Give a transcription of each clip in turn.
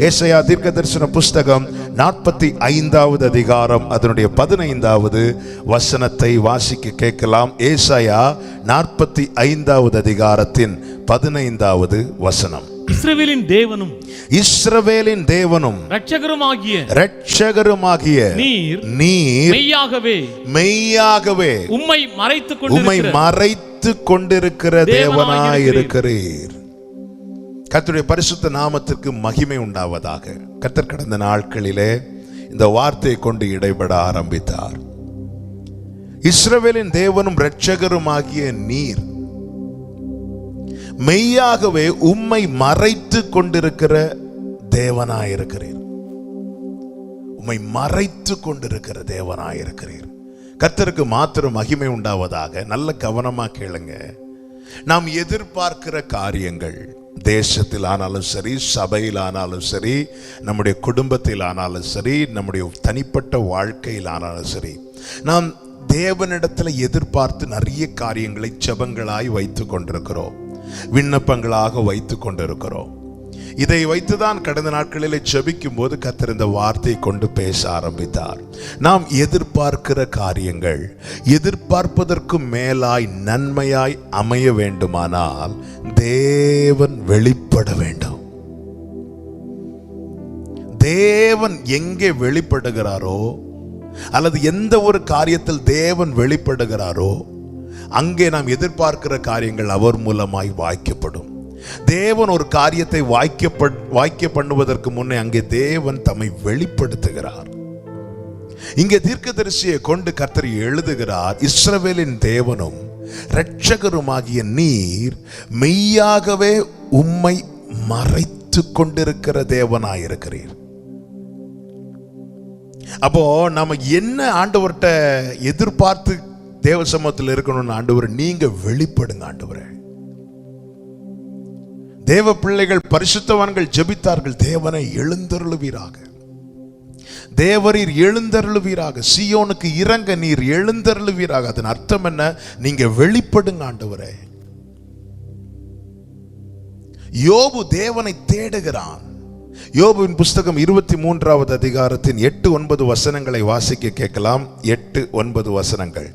ஏசாயா தீர்க்கதரிசன புஸ்தகம் 45வது அதிகாரம் அதனுடைய 15வது வசனத்தை வாசிக்க கேட்கலாம். ஏசாயா 45வது அதிகாரத்தின் 15வது வசனம். இஸ்ரவேலின் தேவனும் இரட்சகருமாகிய நீர் மெய்யாகவே உம்மை மறைத்துக் கொண்டிருக்கிற தேவனாயிருக்கிறீர். கர்த்தருடைய பரிசுத்த நாமத்திற்கு மகிமை உண்டாவதாக. கர்த்தர் கடந்த நாட்களிலே இந்த வார்த்தையை கொண்டு இடைபட ஆரம்பித்தார். இஸ்ரவேலின் தேவனும் இரட்சகருமாகிய நீர் மெய்யாகவே உம்மை மறைத்து கொண்டிருக்கிற தேவனாயிருக்கிறீர். உம்மை மறைத்து கொண்டிருக்கிற தேவனாயிருக்கிறீர். கர்த்தருக்கு மாத்திரம் மகிமை உண்டாவதாக. நல்ல கவனமா கேளுங்க. நாம் எதிர்பார்க்கிற காரியங்கள் தேசத்தில் ஆனாலும் சரி, சபையில் ஆனாலும் சரி, நம்முடைய குடும்பத்தில் ஆனாலும் சரி, நம்முடைய தனிப்பட்ட வாழ்க்கையில் ஆனாலும் சரி, நாம் தேவனிடத்தில் எதிர்பார்த்து நிறைய காரியங்களை ஜெபங்களாய் வைத்து கொண்டிருக்கிறோம், விண்ணப்பங்களாக வைத்து கொண்டிருக்கிறோம். இதை வைத்துதான் கடந்த நாட்களில் ஜெபிக்கும் போது கர்த்தர் இந்த வார்த்தையை கொண்டு பேச ஆரம்பித்தார். நாம் எதிர்பார்க்கிற காரியங்கள் எதிர்பார்ப்பதற்கு மேலாய் நன்மையாய் அமைய வேண்டுமானால் தேவன் வெளிப்பட வேண்டும். தேவன் எங்கே வெளிப்படுகிறாரோ அல்லது எந்த ஒரு காரியத்தில் தேவன் வெளிப்படுகிறாரோ அங்கே நாம் எதிர்பார்க்கிற காரியங்கள் அவர் மூலமாய் வாய்க்கப்படும். தேவன் ஒரு காரியத்தை வாய்க்க பண்ணுவதற்கு முன்னே அங்கே தேவன் தம்மை வெளிப்படுத்துகிறார். இங்கே தீர்க்கதரிசியை கொண்டு கர்த்தர் எழுதுகிறார், இஸ்ரவேலின் தேவனும் இரட்சகருமாகிய நீர் மெய்யாகவே உம்மை மறைத்து கொண்டிருக்கிற தேவனாயிருக்கிறீர். அப்போ நம்ம என்ன ஆண்டவர்கிட்ட எதிர்பார்த்து தேவ சமூகத்தில் இருக்கணும்னு, ஆண்டவர் நீங்க வெளிப்படுங்க ஆண்டவரே. தேவ பிள்ளைகள் பரிசுத்தவான்கள் ஜெபித்தார்கள், தேவனை எழுந்தருளுவீராக, தேவரீர் எழுந்தருளுவீராக, சீயோனுக்கு இறங்க நீர் எழுந்தருளுவீராக. அதன் அர்த்தம் என்ன? நீங்க வெளிப்படுங்க ஆண்டவரே. யோபு தேவனை தேடுகிறான். யோபுவின் புஸ்தகம் 23வது அதிகாரத்தின் 8-9 வசனங்களை வாசிக்க கேட்கலாம். 8-9 வசனங்கள்.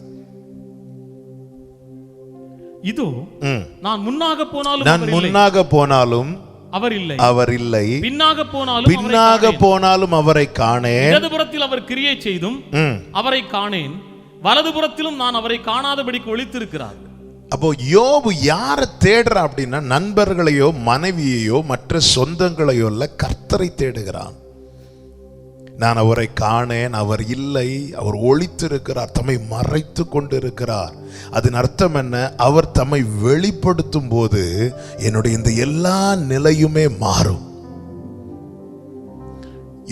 இதோ நான் முன்னாக போனாலும் அவர் இல்லை, பின்னாக போனாலும் அவரை காணேன். இடதுபுறத்தில் அவர் கிரியை செய்தும் அவரை காணேன், வலதுபுறத்திலும் நான் அவரை காணாதபடிக்கு ஒளித்திருக்கிறார். அப்போ யோபு யாரை தேடுறா அப்படின்னா, நண்பர்களையோ மனைவியையோ மற்ற சொந்தங்களையோ இல்ல, கர்த்தரை தேடுகிறான். நான் அவரை காணேன், அவர் இல்லை, அவர் ஒளித்திருக்கிறார், தம்மை மறைத்து கொண்டிருக்கிறார். அதன் அர்த்தம் என்ன? அவர் தம்மை வெளிப்படுத்தும் போது என்னுடைய இந்த எல்லா நிலையுமே மாறும்.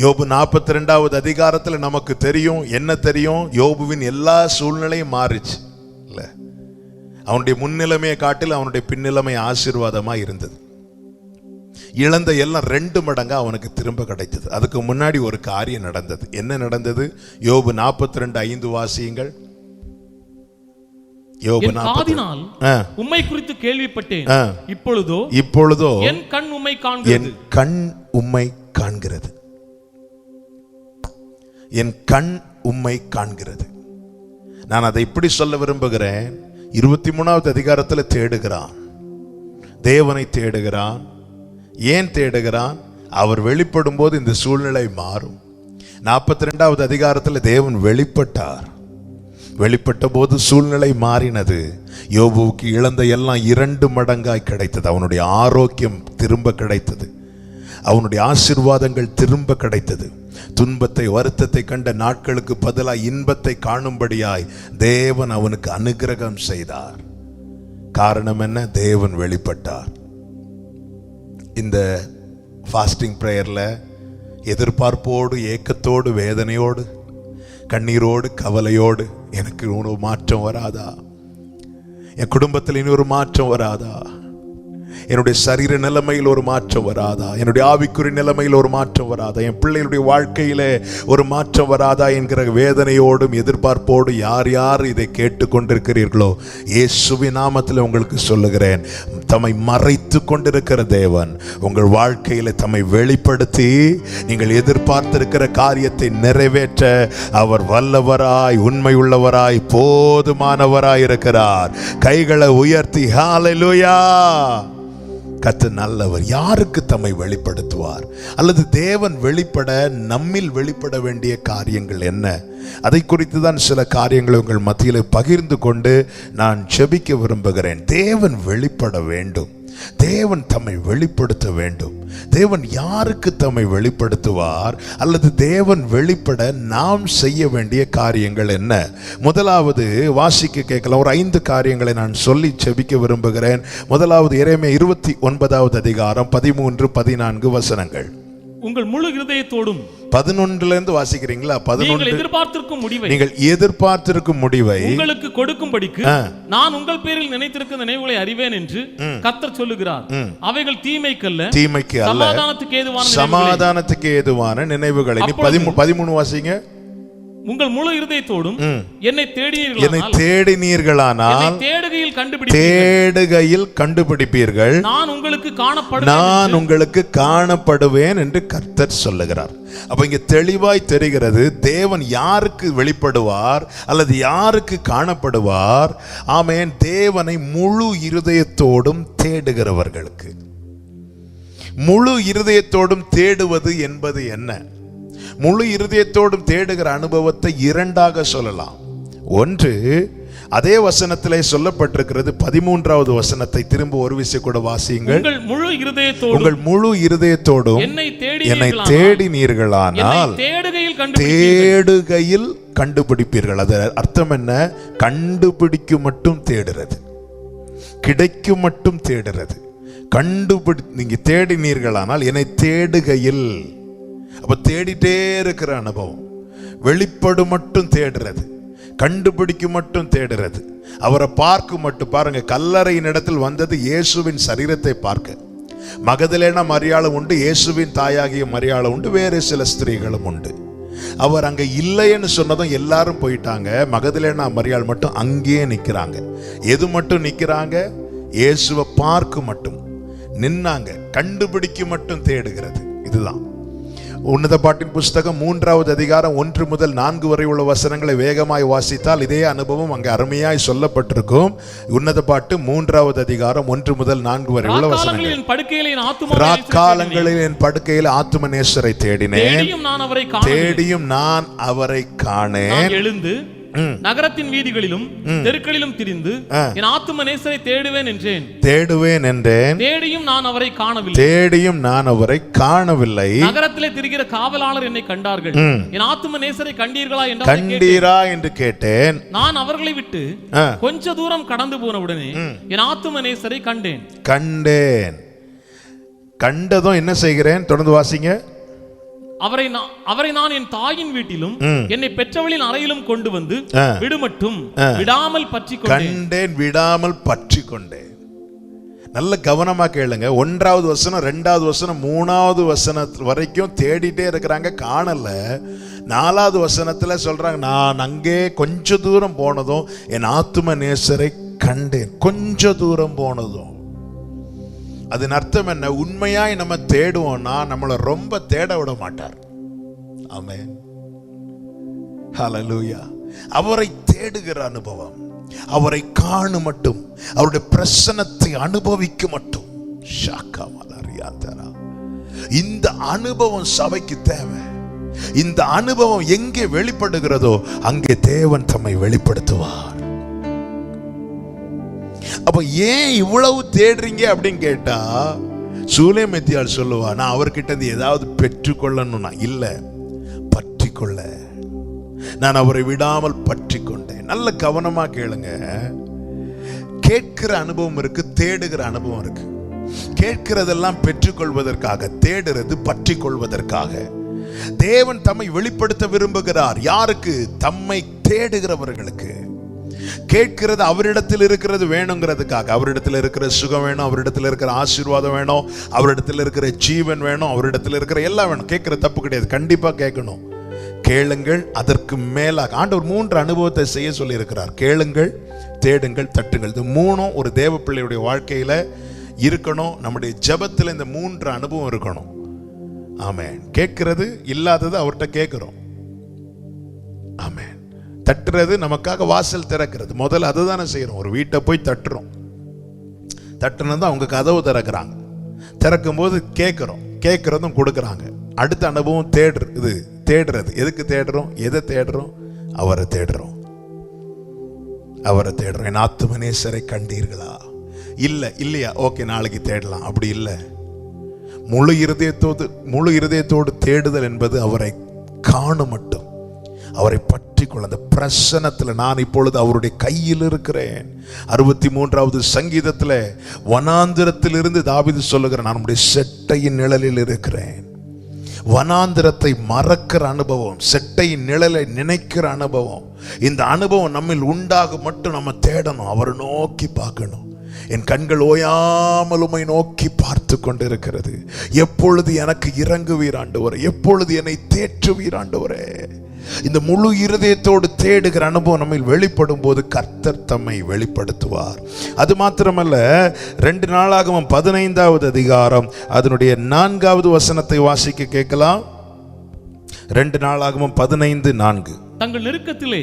யோபு 42வது அதிகாரத்தில் நமக்கு தெரியும், என்ன தெரியும்? யோபுவின் எல்லா சூழ்நிலையும் மாறிச்சு இல்ல. அவனுடைய முன்னிலைமையை காட்டில் அவனுடைய பின்னிலைமை ஆசீர்வாதமா இருந்தது. இழந்த எல்லாம் 2 மடங்கா அவனுக்கு திரும்ப கிடைத்தது. அதுக்கு முன்னாடி ஒரு காரியம் நடந்தது. என்ன நடந்தது? யோபு 42:5 வாசியுங்கள். யோபு 42. உம்மை குறித்து கேள்விப்பட்டேன், இப்பொழுதோ என் கண் உம்மை காண்கிறது. என் கண் உம்மை காண்கிறது. என் கண் உம்மை காண்கிறது. நான் அதை இப்படி சொல்ல விரும்புகிறேன். 23வது அதிகாரத்தில் தேடுகிறான், தேவனை தேடுகிறான். ஏன் தேடுகிறான்? அவர் வெளிப்படும் போது இந்த சூழ்நிலை மாறும். 42வது அதிகாரத்தில் தேவன் வெளிப்பட்டார். வெளிப்பட்ட போது சூழ்நிலை மாறினது. யோபுவுக்கு இழந்த எல்லாம் 2 மடங்காய் கிடைத்தது. அவனுடைய ஆரோக்கியம் திரும்ப கிடைத்தது, அவனுடைய ஆசீர்வாதங்கள் திரும்ப கிடைத்தது. துன்பத்தை வருத்தத்தை கண்ட நாட்களுக்கு பதிலாக இன்பத்தை காணும்படியாய் தேவன் அவனுக்கு அனுக்கிரகம் செய்தார். காரணம் என்ன? தேவன் வெளிப்பட்டார். இந்த ஃபாஸ்டிங் ப்ரேயரில் எதிர்பார்ப்போடு, ஏக்கத்தோடு, வேதனையோடு, கண்ணீரோடு, கவலையோடு, எனக்கு ஒரு மாற்றம் வராதா, என் குடும்பத்தில் இனி ஒரு மாற்றம் வராதா, என்னுடைய சரீர நிலைமையில் ஒரு மாற்றம் வராதா? என்னுடைய ஆவிக்குறி நிலைமையில் ஒரு மாற்றம் வராதா? என் பிள்ளைகளுடைய வாழ்க்கையில ஒரு மாற்றம் வராதா என்கிற வேதனையோடும் எதிர்பார்ப்போடு யார் யார் இதை கேட்டுக்கொண்டிருக்கிறீர்களோ, இயேசுவின் நாமத்தில் உங்களுக்கு சொல்லுகிறேன், தம்மை மறைத்து கொண்டிருக்கிற தேவன் உங்கள் வாழ்க்கையில தம்மை வெளிப்படுத்தி நீங்கள் எதிர்பார்த்திருக்கிற காரியத்தை நிறைவேற்ற அவர் வல்லவராய், உண்மை உள்ளவராய், போதுமானவராய் இருக்கிறார். கைகளை உயர்த்தி ஹல்லேலூயா. கர்த்தர் நல்லவர். யாருக்கு தம்மை வெளிப்படுத்துவார்? அல்லது தேவன் வெளிப்பட நம்மில் வெளிப்பட வேண்டிய காரியங்கள் என்ன? அதை குறித்து தான் சில காரியங்களை உங்கள் மத்தியில் பகிர்ந்து கொண்டு நான் ஜெபிக்க விரும்புகிறேன். தேவன் வெளிப்பட வேண்டும். தேவன் தம்மை வெளிப்படுத்த வேண்டும். தேவன் யாருக்கு தம்மை வெளிப்படுத்துவார்? அல்லது தேவன் வெளிப்பட நாம் செய்ய வேண்டிய காரியங்கள் என்ன? முதலாவது வாசிக்க கேட்கலாம். ஒரு 5 காரியங்களை நான் சொல்லி ஜெபிக்க விரும்புகிறேன். முதலாவது எரேமியா 29வது அதிகாரம் 13, 14 வசனங்கள். உங்கள் முழு இருதயத்தோடும் 11ல இருந்து வாசிக்கிறீங்களா? 11 நீங்கள் எதிர்பார்த்திருக்கும் முடிவை உங்களுக்கு கொடுக்கும்படிக்கு நான் உங்கள் பேரில் நினைத்திருக்கிற நினைவுகளை அறிவேன் என்று கர்த்தர் சொல்லுகிறார். அவைகள் தீமைக்கு அல்ல, சமாதானத்துக்கு ஏதுவான நினைவுகளை. 13 வாசிங்க. உங்கள் முழு இருதயத்தோடும் என்னை தேடினீர்களானால் தேடுகையில் கண்டுபிடிப்பீர்கள், நான் உங்களுக்கு காணப்படுவேன் என்று கர்த்தர் சொல்லுகிறார். அப்ப இங்க தெளிவாய் தெரிகிறது தேவன் யாருக்கு வெளிப்படுவார் அல்லது யாருக்கு காணப்படுவார். ஆமென். தேவனை முழு இருதயத்தோடும் தேடுகிறவர்களுக்கு. முழு இருதயத்தோடும் தேடுவது என்பது என்ன? முழு இருதயத்தோடும் தேடுகிற அனுபவத்தை 2ஆக சொல்லலாம். ஒன்று, அதே வசனத்திலே சொல்லப்பட்டிருக்கிறது 13வது வசனத்தை திரும்ப ஒரு விஷயம் கூட வாசியுங்கள். உங்கள் முழு இருதயத்தோடும் என்னை தேடினீர்களானால் தேடுகையில் கண்டுபிடிப்பீர்கள். அது அர்த்தம் என்ன? கண்டுபிடிக்கும் மட்டும் தேடுறது, கிடைக்கும் மட்டும் தேடுறது. நீங்க தேடினீர்களானால் என்னை தேடுகையில். அப்ப தேடிட்டே இருக்கிற அனுபவம், வெளிப்படு மட்டும் தேடுறது, கண்டுபிடிக்க மட்டும் தேடுறது, அவரை பார்க்க மட்டும். பாருங்க, கல்லறையின் இடத்தில் வந்தது இயேசுவின் சரீரத்தை பார்க்க. மகதலேனா மரியாளும் உண்டு, இயேசுவின் தாயாகிய மரியாளும் உண்டு, வேறு சில ஸ்திரீகளும் உண்டு. அவர் அங்க இல்லைன்னு சொன்னதும் எல்லாரும் போயிட்டாங்க. மகதலேனா மரியாள் மட்டும் அங்கேயே நிக்கிறாங்க. எது மட்டும் நிக்கிறாங்க? இயேசுவை பார்க்க மட்டும் நின்னாங்க. கண்டுபிடிக்க மட்டும் தேடுகிறது. இதுதான் உன்னத பாட்டின் புஸ்தகம் 3வது அதிகாரம் 1 முதல் 4 வரை உள்ள வசனங்களை வேகமாய் வாசித்தால் இதே அனுபவம் அங்கே அருமையாய் சொல்லப்பட்டிருக்கும். உன்னத பாட்டு 3வது அதிகாரம் 1 முதல் 4 வரை உள்ள வசனங்கள். ராக்காலங்களில் என் படுக்கையில் ஆத்தும நேசரை தேடினேன், தேடியும் நான் அவரை காணேன். எழுந்து நகரத்தின் வீதிகளிலும் தெருக்களிலும் திரிந்து என் ஆத்தும நேசரை தேடுவேன் என்றேன். தேடியும் நான் அவரை காணவில்லை. நகரத்திலே திரிகிற காவலாளர் என்னை கண்டார்கள். என் ஆத்தும நேசரை கண்டீரா என்று கேட்டேன். நான் அவர்களை விட்டு கொஞ்ச தூரம் கடந்து போன உடனே என் ஆத்தும நேசரை கண்டேன். கண்டதும் என்ன செய்கிறேன்? தொடர்ந்து வாசிங்க. அவரை நான் என் தாயின் வீட்டிலும் என்னை பெற்றவளின் அறையிலும் கொண்டு வந்து விடுமட்டும் விடாமல் பற்றி கண்டேன், விடாமல் பற்றி கொண்டேன். நல்ல கவனமா கேளுங்க. 1வது வசனம், 2வது வசனம், 3வது வசனம் வரைக்கும் தேடிட்டே இருக்கிறாங்க, காணல. 4வது வசனத்துல சொல்றாங்க, நான் அங்கே கொஞ்ச தூரம் போனதும் என் ஆத்தும நேசரை கண்டேன். கொஞ்ச தூரம் போனதும் அதன் அர்த்தம் என்ன? உண்மையாய் நம்ம தேடுவோம்னா நம்மளை ரொம்ப தேட விட மாட்டார். ஆமென், ஹல்லேலூயா. அவரை தேடுகிற அனுபவம், அவரை காண மட்டும், அவருடைய பிரசன்னத்தை அனுபவிக்க மட்டும். இந்த அனுபவம் சபைக்கு தேவை. இந்த அனுபவம் எங்கே வெளிப்படுகிறதோ அங்கே தேவன் தம்மை வெளிப்படுத்துவார். அப்ப ஏன் இவ்வளவு தேடுறீங்க அப்படின்னு கேட்டா, சூலேமெத்தியால் சொல்லுவா, நான் அவர்கிட்ட இருந்து ஏதாவது பெற்றுக்கொள்ளணும்னா இல்ல, பற்றி கொள்ள. நான் அவரை விடாமல் பற்றி கொண்டேன். நல்ல கவனமா கேளுங்க. கேட்கிற அனுபவம் இருக்கு, தேடுகிற அனுபவம் இருக்கு. கேட்கிறதெல்லாம் பெற்றுக்கொள்வதற்காக, தேடுறது பற்றி கொள்வதற்காக. தேவன் தம்மை வெளிப்படுத்த விரும்புகிறார். யாருக்கு? தம்மை தேடுகிறவர்களுக்கு. கேட்கிறது அவரிடத்தில் இருக்கிறது வேணுங்கிறதுக்காக. அவரிடத்தில் இருக்கிற சுகம் வேணும், அவரிடத்தில் இருக்கிற ஆசீர்வாதம் வேணும், அவரிடத்தில் இருக்கிற ஜீவன் வேணும், அவரிடத்தில் இருக்கிற எல்லாம் வேணும். கேட்கிற தப்பு கிடையாது, கண்டிப்பா கேட்கணும். கேளுங்கள், அதற்கு மேலாக ஆண்டவர் 3 அனுபவத்தை செய்ய சொல்லி இருக்கிறார். கேளுங்கள், தேடுங்கள், தட்டுங்கள். இது 3ம் ஒரு தேவ பிள்ளையுடைய வாழ்க்கையில இருக்கணும். நம்முடைய ஜெபத்தில் இந்த 3 அனுபவம் இருக்கணும். ஆமென். கேட்கிறது இல்லாதது அவர்கிட்ட கேட்கிறோம். ஆமென். தட்டுறது, நமக்காக வாசல் திறக்கிறது. முதல்ல அதுதானே செய்யறோம். ஒரு வீட்டை போய் தட்டுறோம், தட்டுனது அவங்க கதவு திறக்கிறாங்க. திறக்கும் போது கேட்கிறோம், கேட்கறதும் கொடுக்கறாங்க. அடுத்த அனுபவம் தேடுறது. எதுக்கு தேடுறோம்? எதை தேடுறோம்? அவரை தேடுறோம். அவரை தேடுறோம். என் ஆத்தும நேசரை கண்டீர்களா? இல்லையா? ஓகே, நாளைக்கு தேடலாம். அப்படி இல்லை. முழு இருதயத்தோடு தேடுதல் என்பது அவரை காணும் மட்டும், அவரை பற்றி கொள்ள, அந்த பிரசன்னத்தில் நான் இப்பொழுது அவருடைய கையில் இருக்கிறேன். 63வது சங்கீதத்தில் வனாந்திரத்தில் இருந்து தாவீது சொல்லுகிறார், நான் நம்முடைய செட்டையின் நிழலில் இருக்கிறேன். வனாந்திரத்தை மறக்கிற அனுபவம், செட்டையின் நிழலை நினைக்கிற அனுபவம், இந்த அனுபவம் நம்மில் உண்டாக மட்டும் நம்ம தேடணும். அவரை நோக்கி பார்க்கணும். என் கண்கள் ஓயாமல் உம்மை நோக்கி பார்த்து கொண்டிருக்கிறது. எப்பொழுது எனக்கு இறங்குவீர் ஆண்டவரே, எப்பொழுது என்னை தேற்றுவீர் ஆண்டவரே. இந்த முழு இருதயத்தோடு தேடுகிற அனுபவம் நம்மில் வெளிப்படும் போது கர்த்தர் தம்மை வெளிப்படுத்துவார். அது மாத்திரமல்ல, 2 நாளாகமம் 15வது அதிகாரம் அதனுடைய 4வது வசனத்தை வாசிக்க கேட்கலாம். 2 நாளாகமம் 15:4. தங்கள் நெருக்கத்திலே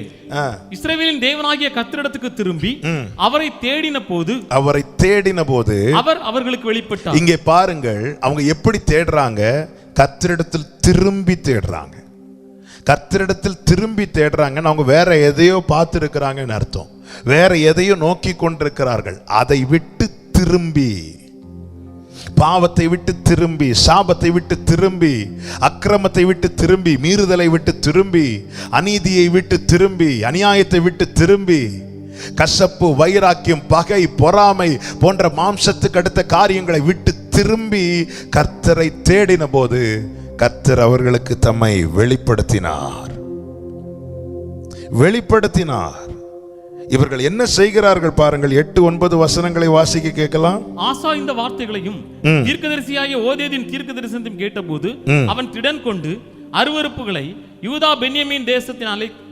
இஸ்ரவேலின் தேவனாகிய கர்த்தரிடத்துக்கு திரும்பி அவரை தேடின போது அவர் அவர்களுக்கு வெளிப்பட்டார். இங்கே பாருங்கள், அவங்க எப்படி தேடுறாங்க? கர்த்தரிடத்தில் திரும்பி தேடுறாங்க. கர்த்தரிடத்தில் திரும்பி தேடுறாங்கன்னு அவங்க வேற எதையோ பார்த்து இருக்கிறாங்கன்னு அர்த்தம். வேற எதையோ நோக்கி கொண்டிருக்கிறார்கள். அதை விட்டு திரும்பி, பாவத்தை விட்டு திரும்பி, சாபத்தை விட்டு திரும்பி, அக்கிரமத்தை விட்டு திரும்பி, மீறுதலை விட்டு திரும்பி, அநீதியை விட்டு திரும்பி, அநியாயத்தை விட்டு திரும்பி, கசப்பு, வைராக்கியம், பகை, பொறாமை போன்ற மாம்சத்துக்கு அடுத்த காரியங்களை விட்டு திரும்பி கர்த்தரை தேடின போது கர்த்தர் அவர்களுக்கு தம்மை வெளிப்படுத்தினார். இவர்கள் என்ன செய்கிறார்கள் பாருங்கள். 8-9 வசனங்களை வாசிக்க கேட்கலாம். ஆசா இந்த வார்த்தைகளையும் தீர்க்கதரிசியாகிய ஓதேதின் தீர்க்க தரிசனத்தையும் கேட்டபோது அவன் திடன் கொண்டு அருவருப்புகளை யூதா பென்யமீன்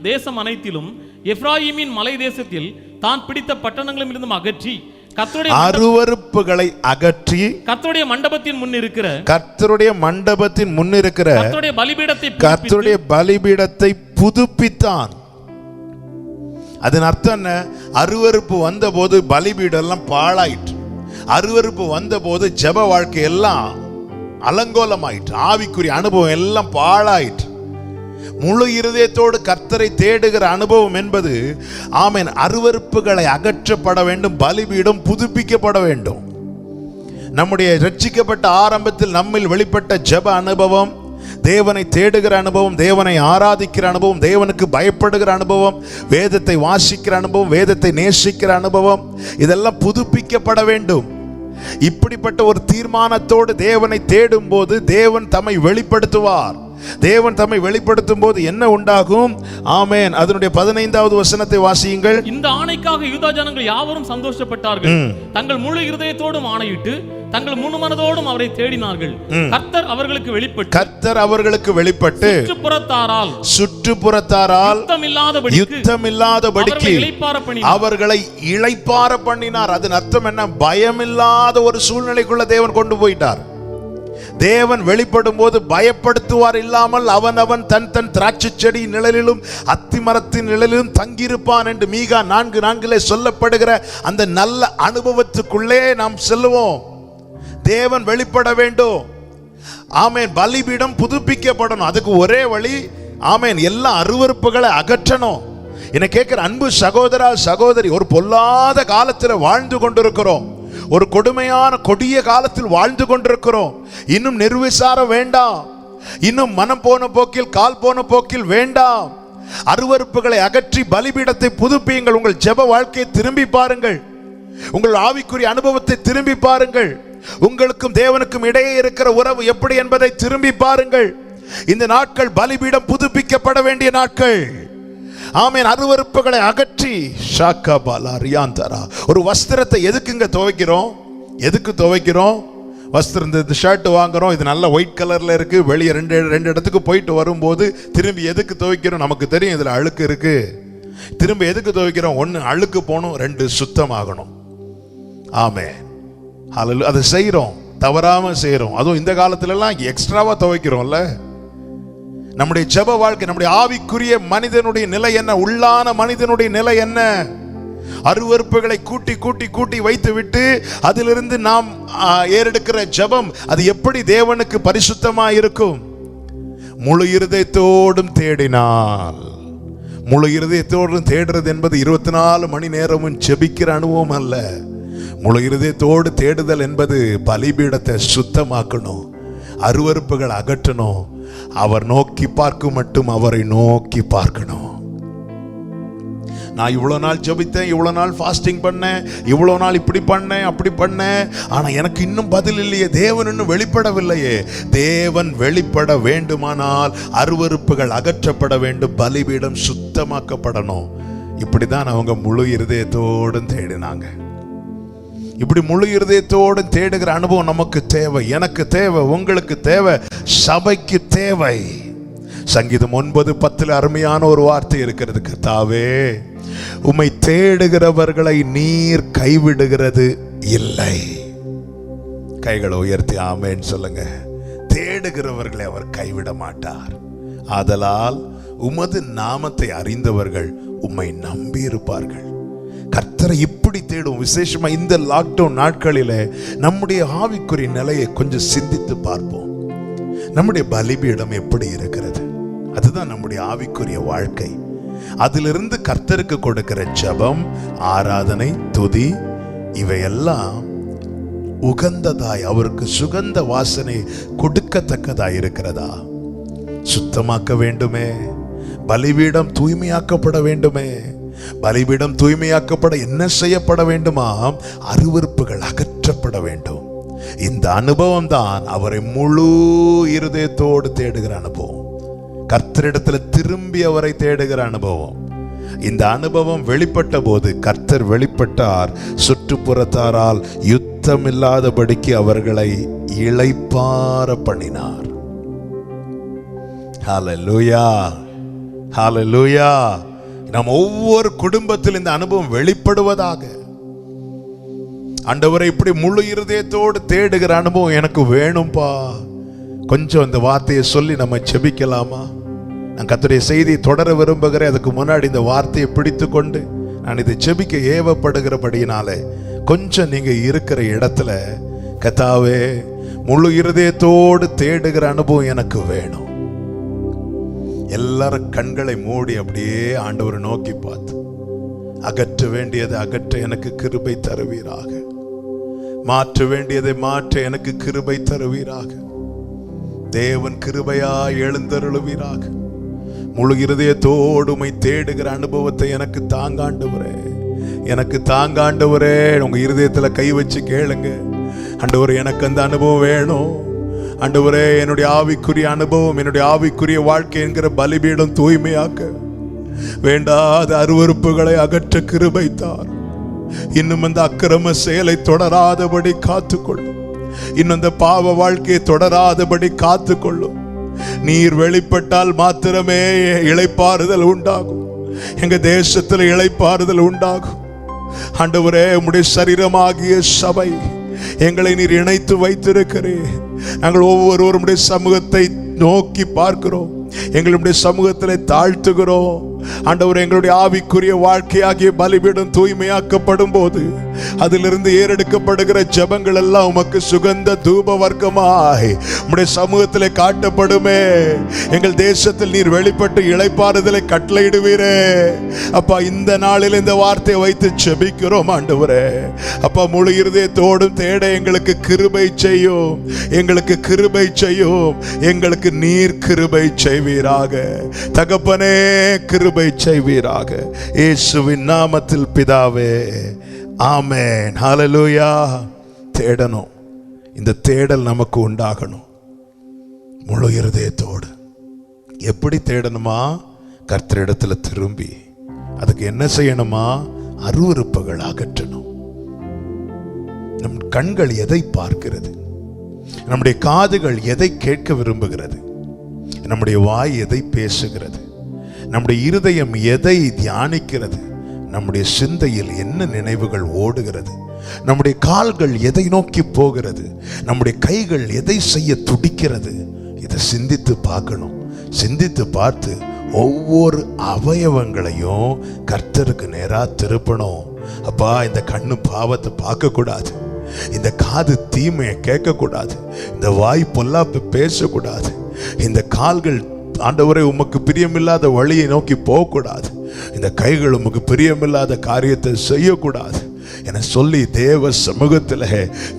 தேசம் அனைத்திலும் எப்ராயிமின் மலை தேசத்தில் தான் பிடித்த பட்டணங்களிலிருந்தும் அகற்றி, அருவருப்புகளை அகற்றி கர்த்தருடைய மண்டபத்தின் முன் இருக்கிற கர்த்தருடைய பலிபீடத்தை புதுப்பித்தான். அதன் அர்த்தம் என்ன? அருவருப்பு வந்த போது பலிபீடம் எல்லாம் பாழாயிற்று. அருவருப்பு வந்த போது ஜெப வாழ்க்கை எல்லாம் அலங்கோலமாயிற்று. ஆவிக்குரிய அனுபவம் எல்லாம் பாழாயிற்று. முழு இருதயத்தோடு கர்த்தரை தேடுகிற அனுபவம் என்பது, ஆமென், அருவருப்புகளை அகற்றப்பட வேண்டும். பலிபீடம் புதுப்பிக்கப்பட வேண்டும். நம்முடைய ரட்சிக்கப்பட்ட ஆரம்பத்தில் நம்மில் வெளிப்பட்ட ஜெப அனுபவம், தேவனை தேடுகிற அனுபவம், தேவனை ஆராதிக்கிற அனுபவம், தேவனுக்கு பயப்படுகிற அனுபவம், வேதத்தை வாசிக்கிற அனுபவம், வேதத்தை நேசிக்கிற அனுபவம், இதெல்லாம் புதுப்பிக்கப்பட வேண்டும். இப்படிப்பட்ட ஒரு தீர்மானத்தோடு தேவனை தேடும் போது தேவன் தம்மை வெளிப்படுத்துவார். தேவன் தம்மை வெளிப்படுத்தும் போது என்ன உண்டாகும்? ஆமென். அதனுடைய 15வது வசனத்தை வாசியுங்கள். இந்த ஆணைக்காக யூதா ஜனங்கள் யாவரும் சந்தோஷப்பட்டார்கள். தங்கள் முழு இருதயத்தோடும் ஆணையிட்டு தங்கள் முழு மனதோடும் அவரை தேடினார்கள். கர்த்தர் அவர்களுக்கு வெளிப்பட்டு சுற்றுப்புறத்தாரால் யுத்தமில்லாதபடிக்கு அவர்களை இளைப்பாற பண்ணினார். அதன் அர்த்தம் என்ன? பயமில்லாத ஒரு சூழ்நிலைக்குள்ள தேவன் கொண்டு போயிட்டார். தேவன் வெளிப்படும் போது பயப்படுத்துவார் இல்லாமல் அவன் தன் திராட்சை செடி நிழலிலும் அத்தி மரத்தின் நிழலிலும் தங்கியிருப்பான் என்று மீகா 4:4 சொல்லப்படுகிற அந்த நல்ல அனுபவத்துக்குள்ளே நாம் செல்லுவோம். தேவன் வெளிப்பட வேண்டும். ஆமென். பலிபீடம் புதுப்பிக்கப்படணும். அதுக்கு ஒரே வழி, ஆமென், எல்லா அருவருப்புகளை அகற்றணும். என்ன கேட்கிற அன்பு சகோதரா சகோதரி, ஒரு பொல்லாத காலத்தில் வாழ்ந்து கொண்டிருக்கிறோம். ஒரு கொடுமையான கொடிய காலத்தில் வாழ்ந்து கொண்டிருக்கிறோம். இன்னும் நிர்விசாரம் வேண்டாம். இன்னும் மனம் போன போக்கில், கால் போன போக்கில் வேண்டாம். அருவருப்புகளை அகற்றி பலிபீடத்தை புதுப்பியுங்கள். உங்கள் ஜெப வாழ்க்கையை திரும்பி பாருங்கள். உங்கள் ஆவிக்குரிய அனுபவத்தை திரும்பி பாருங்கள். உங்களுக்கும் தேவனுக்கும் இடையே இருக்கிற உறவு எப்படி என்பதை திரும்பி பாருங்கள். இந்த நாட்கள் பலிபீடம் புதுப்பிக்கப்பட வேண்டிய நாட்கள். ஆமென். அருவருப்புகளை அகற்றி ஷாக்கபாலா ரியாந்தரா. ஒரு வஸ்திரத்தை எதுக்குங்க துவைக்கிறோம்? எதுக்கு துவைக்கிறோம்? வஸ்திரம், இந்த ஷர்ட் வாங்குறோம், இது நல்ல ஒயிட் கலர்ல இருக்கு, வெளியே ரெண்டு இடத்துக்கு போயிட்டு வரும்போது திரும்பி எதுக்கு துவைக்கிறோம்? நமக்கு தெரியும் இதுல அழுக்கு இருக்கு. திரும்ப எதுக்கு துவைக்கிறோம்? ஒன்று அழுக்கு போகணும், 2 சுத்தமாகணும். ஆமென். அதை செய்கிறோம், தவறாம செய்கிறோம். அதுவும் இந்த காலத்துல எல்லாம் எக்ஸ்ட்ராவா துவைக்கிறோம்ல. நம்முடைய ஜெப வாழ்க்கை, நம்முடைய ஆவிக்குரிய மனிதனுடைய நிலை என்ன? உள்ளான மனிதனுடைய நிலை என்ன? அருவருப்புகளை கூட்டி கூட்டி கூட்டி வைத்து விட்டு அதிலிருந்து நாம் ஏறெடுக்கிற ஜெபம் அது எப்படி தேவனுக்கு பரிசுத்தமா இருக்கும்? முழு இருதயத்தோடும் தேடினால். முழு இருதயத்தோடும் தேடுறது என்பது 24 மணி நேரமும் ஜெபிக்கிற அனுபவம் அல்ல. முழு இருதயத்தோடு தேடுதல் என்பது பலிபீடத்தை சுத்தமாக்கணும், அருவருப்புகள் அகற்றணும், அவர் நோக்கி பார்க்கும் மட்டும் அவரை நோக்கி பார்க்கணும். நான் இவ்வளோ நாள் ஜெபித்தேன், இவ்வளோ நாள் ஃபாஸ்டிங் பண்ணேன், இவ்வளோ நாள் இப்படி பண்ணேன் அப்படி பண்ணேன், ஆனால் எனக்கு இன்னும் பதில் இல்லையே, தேவன் இன்னும் வெளிப்படவில்லையே. தேவன் வெளிப்பட வேண்டுமானால் அருவருப்புகள் அகற்றப்பட வேண்டும், பலிபீடம் சுத்தமாக்கப்படணும். இப்படிதான் அவங்க முழு இருதயத்தோடும் தேடினாங்க. இப்படி முழு இருதயத்தோடு தேடுகிற அனுபவம் நமக்கு தேவை, எனக்கு தேவை, உங்களுக்கு தேவை, சபைக்கு தேவை. சங்கீதம் 9:10 அருமையான ஒரு வார்த்தை இருக்கிறது. கர்த்தாவே, உம்மை தேடுகிறவர்களை நீர் கைவிடுகிறது இல்லை. கைகளை உயர்த்தி ஆமென் சொல்லுங்க. தேடுகிறவர்களை அவர் கைவிட மாட்டார். ஆதலால் உமது நாமத்தை அறிந்தவர்கள் உம்மை நம்பி இருப்பார்கள். கர்த்தரை இப்படி தேடும். விசேஷமா இந்த லாக்டவுன் நாட்களிலே நம்முடைய ஆவிக்குரிய நிலையை கொஞ்சம் சிந்தித்து பார்ப்போம். நம்முடைய பலிபீடம் எப்படி இருக்கிறது? அதுதான் நம்முடைய ஆவிக்குரிய வாழ்க்கை. அதிலிருந்து கர்த்தருக்கு கொடுக்கிற ஜெபம், ஆராதனை, துதி, இவையெல்லாம் உகந்ததாய் அவருக்கு சுகந்த வாசனை கொடுக்கத்தக்கதாய் இருக்கிறதா? சுத்தமாக்க வேண்டுமே. பலிபீடம் தூய்மையாக்கப்பட வேண்டுமே. பலிபீடம் தூய்மையாக்கப்பட என்ன செய்யப்பட வேண்டுமா? அருவருப்புகள் அகற்றப்பட வேண்டும். இந்த அனுபவம் தான் அவரை முழு இருதயத்தோடு தேடுகிற அனுபவம், கர்த்தரிடத்தில் திரும்பி அவரை தேடுகிற அனுபவம். இந்த அனுபவம் வெளிப்பட்ட போது கர்த்தர் வெளிப்பட்டார். சுற்றுப்புறத்தாரால் யுத்தம் இல்லாதபடிக்கு அவர்களை இளைப்பாற பண்ணினார். ஹல்லேலூயா, ஹல்லேலூயா. நம் ஒவ்வொரு குடும்பத்தில் இந்த அனுபவம் வெளிப்படுவதாக. ஆண்டவரை இப்படி முழு இருதயத்தோடு தேடுகிற அனுபவம் எனக்கு வேணும்பா. கொஞ்சம் இந்த வார்த்தையை சொல்லி நம்ம ஜெபிக்கலாமா? நான் கர்த்தருடைய செய்தியை தொடர விரும்புகிறேன். அதுக்கு முன்னாடி இந்த வார்த்தையை பிடித்து கொண்டு நான் இதை ஜெபிக்க ஏவப்படுகிறபடியினாலே கொஞ்சம் நீங்க இருக்கிற இடத்துல, கர்த்தாவே முழு இருதயத்தோடு தேடுகிற அனுபவம் எனக்கு வேணும். எல்லாரும் கண்களை மூடி அப்படியே ஆண்டவரை நோக்கி பார்த்து, அகற்ற வேண்டியதை அகற்ற எனக்கு கிருபை தருவீராக, மாற்ற வேண்டியதை மாற்ற எனக்கு கிருபை தருவீராக. தேவன் கிருபையாய் எழுந்தருளுவீராக. முழு இருதயத்தோடு உம்மை தேடுகிற அனுபவத்தை எனக்கு தாங்காண்டவரே, எனக்கு தாங்காண்டவரே. உங்க இருதயத்துல கை வச்சு கேளுங்க. ஆண்டவரே, எனக்கு அந்த அனுபவம் வேணும். ஆண்டவரே, என்னுடைய ஆவிக்குரிய அனுபவம், என்னுடைய ஆவிக்குரிய வாழ்க்கை என்கிற பலிபீடம் தூய்மையாக்க, வேண்டாத அருவருப்புகளை அகற்ற கிருபை தார். இன்னும் அந்த அக்கிரம செயலை தொடராதபடி காத்துக்கொள்ளும். இன்னும் அந்த பாவ வாழ்க்கையை தொடராதபடி காத்துக்கொள்ளும். நீர் வெளிப்பட்டால் மாத்திரமே இளைப்பாறுதல் உண்டாகும். எங்க தேசத்தில் இளைப்பாறுதல் உண்டாகும். ஆண்டவரே, உம்முடைய சரீரமாகிய சபை எங்களை நீர் இணைத்து வைத்திருக்கிறீர். நாங்கள் ஒவ்வொருவரும் சமூகத்தை நோக்கி பார்க்கிறோம், எங்களுடைய சமூகத்தில் தாழ்த்துகிறோம். ஆண்டவர், எங்களுடைய ஆவிக்குரிய வாழ்க்கையாகிய பலிபீடம் தூய்மையாக்கப்படும் போது அதிலிருந்து ஏறெடுக்கப்படுகிற ஜெபங்கள் எல்லாம் உமக்கு சுகந்த தூப வர்க்கமாய் உம்முடைய சமூகத்தில் காட்டப்படுமே. எங்கள் தேசத்தில் நீர் வெளிப்பட்டு இளைப்பாறுதலை கட்டளையிடுவீரே. அப்பா, இந்த நாளில் இந்த வார்த்தையை வைத்து ஜெபிக்கிறோம். ஆண்டவரே, அப்பா, முழு இருதயத்தோடும் தேட எங்களுக்கு கிருபை செய்யும், எங்களுக்கு கிருபை செய்யும், எங்களுக்கு நீர் கிருபை செய்வீராக. தகப்பனே, கிருபை செய்வீராக. இயேசுவின் நாமத்தில் பிதாவே, ஆமென். ஹல்லேலூயா. தேடணும். இந்த தேடல் நமக்கு உண்டாகணும் முழு இருதயத்தோடு. எப்படி தேடணுமா? கர்த்தரிடத்துல திரும்பி அதுக்கு என்ன செய்யணுமா? அருவருப்புகள் அகற்றணும். நம் கண்கள் எதை பார்க்கிறது? நம்முடைய காதுகள் எதை கேட்க விரும்புகிறது? நம்முடைய வாய் எதை பேசுகிறது? நம்முடைய இருதயம் எதை தியானிக்கிறது? நம்முடைய சிந்தையில் என்ன நினைவுகள் ஓடுகிறது? நம்முடைய கால்கள் எதை நோக்கி போகிறது? நம்முடைய கைகள் எதை செய்ய துடிக்கிறது? இதை சிந்தித்து பார்க்கணும். சிந்தித்து பார்த்து ஒவ்வொரு அவயவங்களையும் கர்த்தருக்கு நேரா திருப்பணும். அப்பா, இந்த கண்ணு பாவத்தை பார்க்க கூடாது, இந்த காது தீமையை கேட்க கூடாது, இந்த வாய் பொல்லாப்பு பேசக்கூடாது, இந்த கால்கள் ஆண்டவரே உமக்கு பிரியமில்லாத வழியை நோக்கி போகக்கூடாது, இந்த கைகள் உமக்கு பிரியமில்லாத காரியத்தை செய்யக்கூடாது என சொல்லி தேவ சமூகத்தில்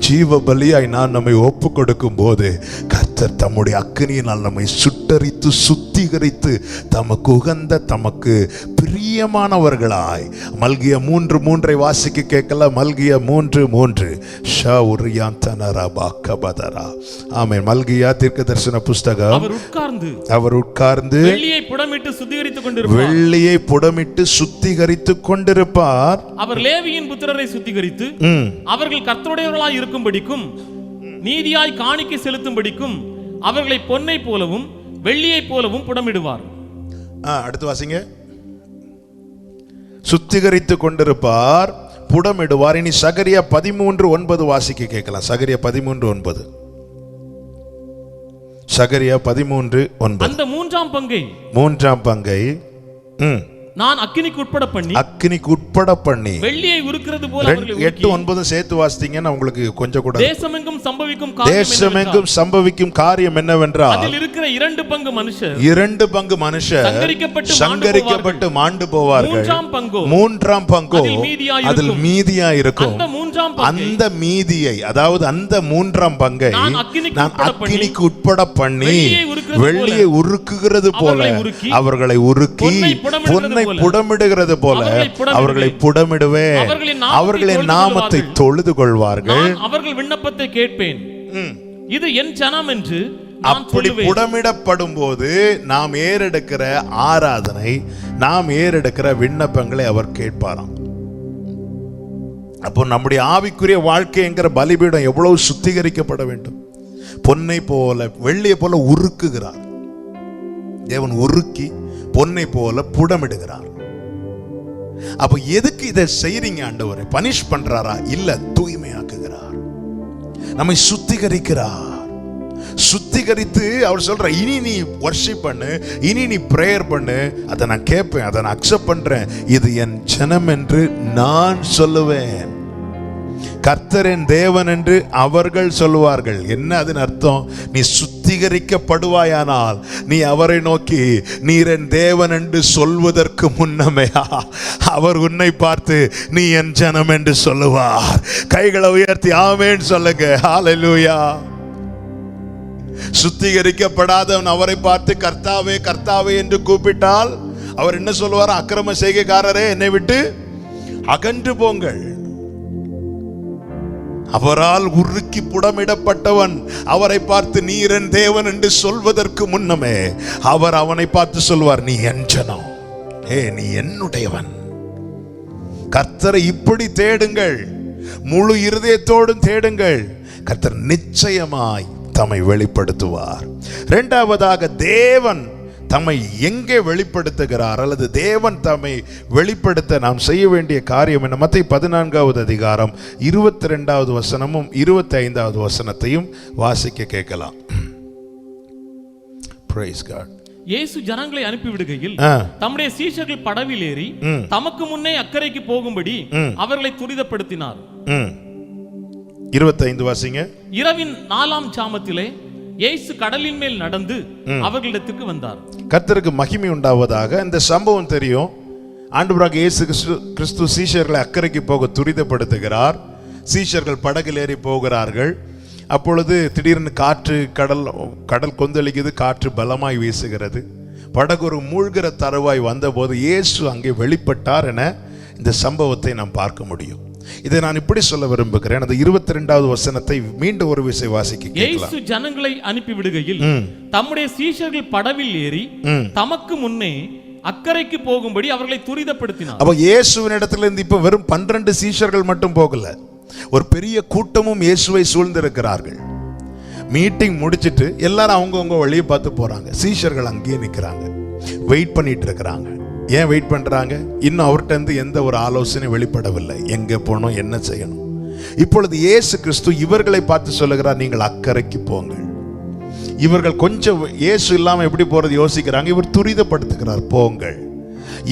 ஜீவ பலியாய் நான் நம்மை ஒப்பு கொடுக்கும் போது கர்த்தர் தம்முடைய அக்கினியினால் நம்மை சுட்டரித்து சுத்திகரித்து தமக்கு உகந்த தமக்கு பிரியமானவர்களாய் மல்கிய 3:3 வாசிக்க கேட்கல. மல்கிய 3:3 ஆமென். மல்கியா தீர்க்கதரிசன புஸ்தகம். அவர் உட்கார்ந்து வெள்ளியை புடமிட்டு சுத்திகரித்துக் கொண்டிருப்பார். வெள்ளியை புடமிட்டு சுத்திகரித்துக் கொண்டிருப்பார். அவர் லேவியின் புத்திரரை சுத்திகரித்து அவர்கள் கர்த்தருடையவர்களாய் இருக்கும்படிக்கும் நீதியாய் காணிக்கை செலுத்தும்படிக்கும் அவர்களை பொன்னை போலவும் வெள்ளியை போலவும் புடமிடுவார். அடுத்து வாசிங்க. சுத்திகரித்துக் கொண்டிருப்பார், புடமிடுவார். இனி சகரியா 13:9 வாசிக்க கேட்கலாம். சகரியா 13:9. சகரியா 13:9. அந்த மூன்றாம் பங்கை நான் அக்கினிக்கு உட்பட பண்ணி வெள்ளியை உருக்குறது போல 8:9 சேர்த்து வாசித்தீங்கன்னா உங்களுக்கு கொஞ்சம் கூட தேசமெங்கும் சம்பவிக்கும் காரியம் என்னவென்றால் அதில் இருக்கிற 2 பங்கு மனுஷர் சங்கரிக்கப்பட்டு மாண்டு போவார்கள். 3ஆம் பங்கோ அதில் மீதியா இருக்கும். அந்த மீதியை, அதாவது அந்த 3ஆம் பங்கை நான் அக்கினிக்கு உட்பட பண்ணி வெள்ளியை உருக்குகிறது போல அவர்களை உருக்கி பொன்னை புடமிடுகிறது போல அவர்களை புடமிடுவேன். அவர்களின் நாமத்தை தொழுது கொள்வார்கள். அவர்கள் விண்ணப்பத்தை கேட்பேன். இது என் ஜனம் என்று அப்படி புடமிடப்படும் போது நாம் ஏறெடுக்கிற ஆராதனை, நாம் ஏறெடுக்கிற விண்ணப்பங்களை அவர் கேட்பாராம். அப்போ நம்முடைய ஆவிக்குரிய வாழ்க்கைங்கிற பலிபீடம் எவ்வளவு சுத்திகரிக்கப்பட வேண்டும். பொன்னை போல வெள்ளியை போல உருக்குகிறார் தேவன். உருக்கி பொன்னை போல புடமிடுகிறார். அப்ப எதுக்கு இதை செய்றீங்க ஆண்டவரே? பனிஷ் பண்றாரா? இல்ல, தூய்மையாக்குகிறார், நம்மை சுத்திகரிக்கிறார். சுத்திகரித்து அவர் சொல்ற, இனி நீ வர்ஷிப் பண்ணு, இனி நீ பிரேயர் பண்ணு, அதை நான் கேட்பேன், அதை நான் அக்செப்ட் பண்றேன். இது என் ஜனம் என்று நான் சொல்லுவேன், கர்த்தரின் தேவன் என்று அவர்கள் சொல்லுவார்கள். என்ன அதன் அர்த்தம்? நீ சுத்திகரிக்கப்படுவாயானால் நீ அவரை நோக்கி நீர் என் தேவன் என்று சொல்வதற்கு முன்னமே அவர் உன்னை பார்த்து நீ என் ஜனம் என்று சொல்லுவார். கைகளை உயர்த்தி ஆமென் சொல்லுங்க. ஹல்லேலூயா. சுத்திகரிக்கப்படாதவன் அவரை பார்த்து கர்த்தாவே கர்த்தாவே என்று கூப்பிட்டால் அவர் என்ன சொல்லுவார்? அக்கிரம செய்கைக்காரரே, என்னை விட்டு அகன்று போங்கள். அவரால் உருக்கி புடமிடப்பட்டவன் அவரை பார்த்து நீர் என் தேவன் என்று சொல்வதற்கு முன்னமே அவர் அவனை பார்த்து சொல்வார், நீ என் ஜனம், நீ என்னுடையவன். கர்த்தரை இப்படி தேடுங்கள், முழு இருதயத்தோடும் தேடுங்கள், கர்த்தர் நிச்சயமாய் தம்மை வெளிப்படுத்துவார். இரண்டாவதாக, தேவன் தம்மை எங்கே வெளிப்படுத்துகிறார் அல்லது தேவன் தம்மை வெளிப்படுத்த நாம் செய்ய வேண்டிய காரியம் என்ன? மத்தேயு 14வது அதிகாரம் 22வது வசனமும் 25வது வசனத்தையும் வாசிக்க கேட்கலாம். Praise God. இயேசு ஜனங்களை அனுப்பிவிடுகையில் தம்முடைய சீஷர்கள் படவில் ஏறி தமக்கு முன்னே அக்கறைக்கு போகும்படி அவர்களை துரிதப்படுத்தினார். 25 வாசிங்க. இரவின் 4ஆம் ஜாமத்திலே இயேசு கடலின் மேல் நடந்து அவர்களிடத்துக்கு வந்தார். கர்த்தருக்கு மகிமை உண்டாவதாக. இந்த சம்பவம் தெரியும். ஆண்டவராகிய இயேசு கிறிஸ்து சீஷர்களை அக்கறைக்கு போக துரிதப்படுத்துகிறார். சீஷர்கள் படகில் ஏறி போகிறார்கள். அப்பொழுது திடீர்னு காற்று, கடல் கொந்தளிக்குது, காற்று பலமாய் வீசுகிறது. படகு ஒரு மூழ்கிற தருவாய் வந்தபோது இயேசு அங்கே வெளிப்பட்டார் என இந்த சம்பவத்தை நாம் பார்க்க முடியும். இதை நான் இப்படி சொல்ல விரும்புகிறேன். அந்த 22வது வசனத்தை மீண்டும் ஒரு விசை வாசிக்க கேட்கலாம். இயேசு ஜனங்களை அனுப்பி விடுகையில் தம்முடைய சீஷர்கள் படவில் ஏறி தமக்கு முன்னே அக்கறைக்கு போகும்படி அவர்களை துரிதப்படுத்தினார். அப்ப இயேசுவின் இடத்துல இருந்து இப்ப வெறும் 12 சீஷர்கள் மட்டும் போகல, ஒரு பெரிய கூட்டமும் இயேசுவை சூழ்ந்திருக்கிறார்கள். மீட்டிங் முடிச்சிட்டு எல்லாரும் அவங்கவுங்க வழியை பார்த்து போறாங்க. சீஷர்கள் அங்கேயே நிற்கிறாங்க, வெயிட் பண்ணிட்டு இருக்கிறாங்க. ஏன் வெயிட் பண்றாங்க? இன்னும் அவர்கிட்ட இருந்து எந்த ஒரு ஆலோசனை வெளிப்படவில்லை, எங்க போகணும், என்ன செய்யணும். இப்பொழுது இயேசு கிறிஸ்து இவர்களை பார்த்து சொல்லுகிறார், நீங்கள் அக்கறைக்கு போங்கள். இவர்கள் கொஞ்சம் இயேசு இல்லாம எப்படி போறது யோசிக்கிறாங்க. இவர் துரிதப்படுத்துகிறார், போங்கள்.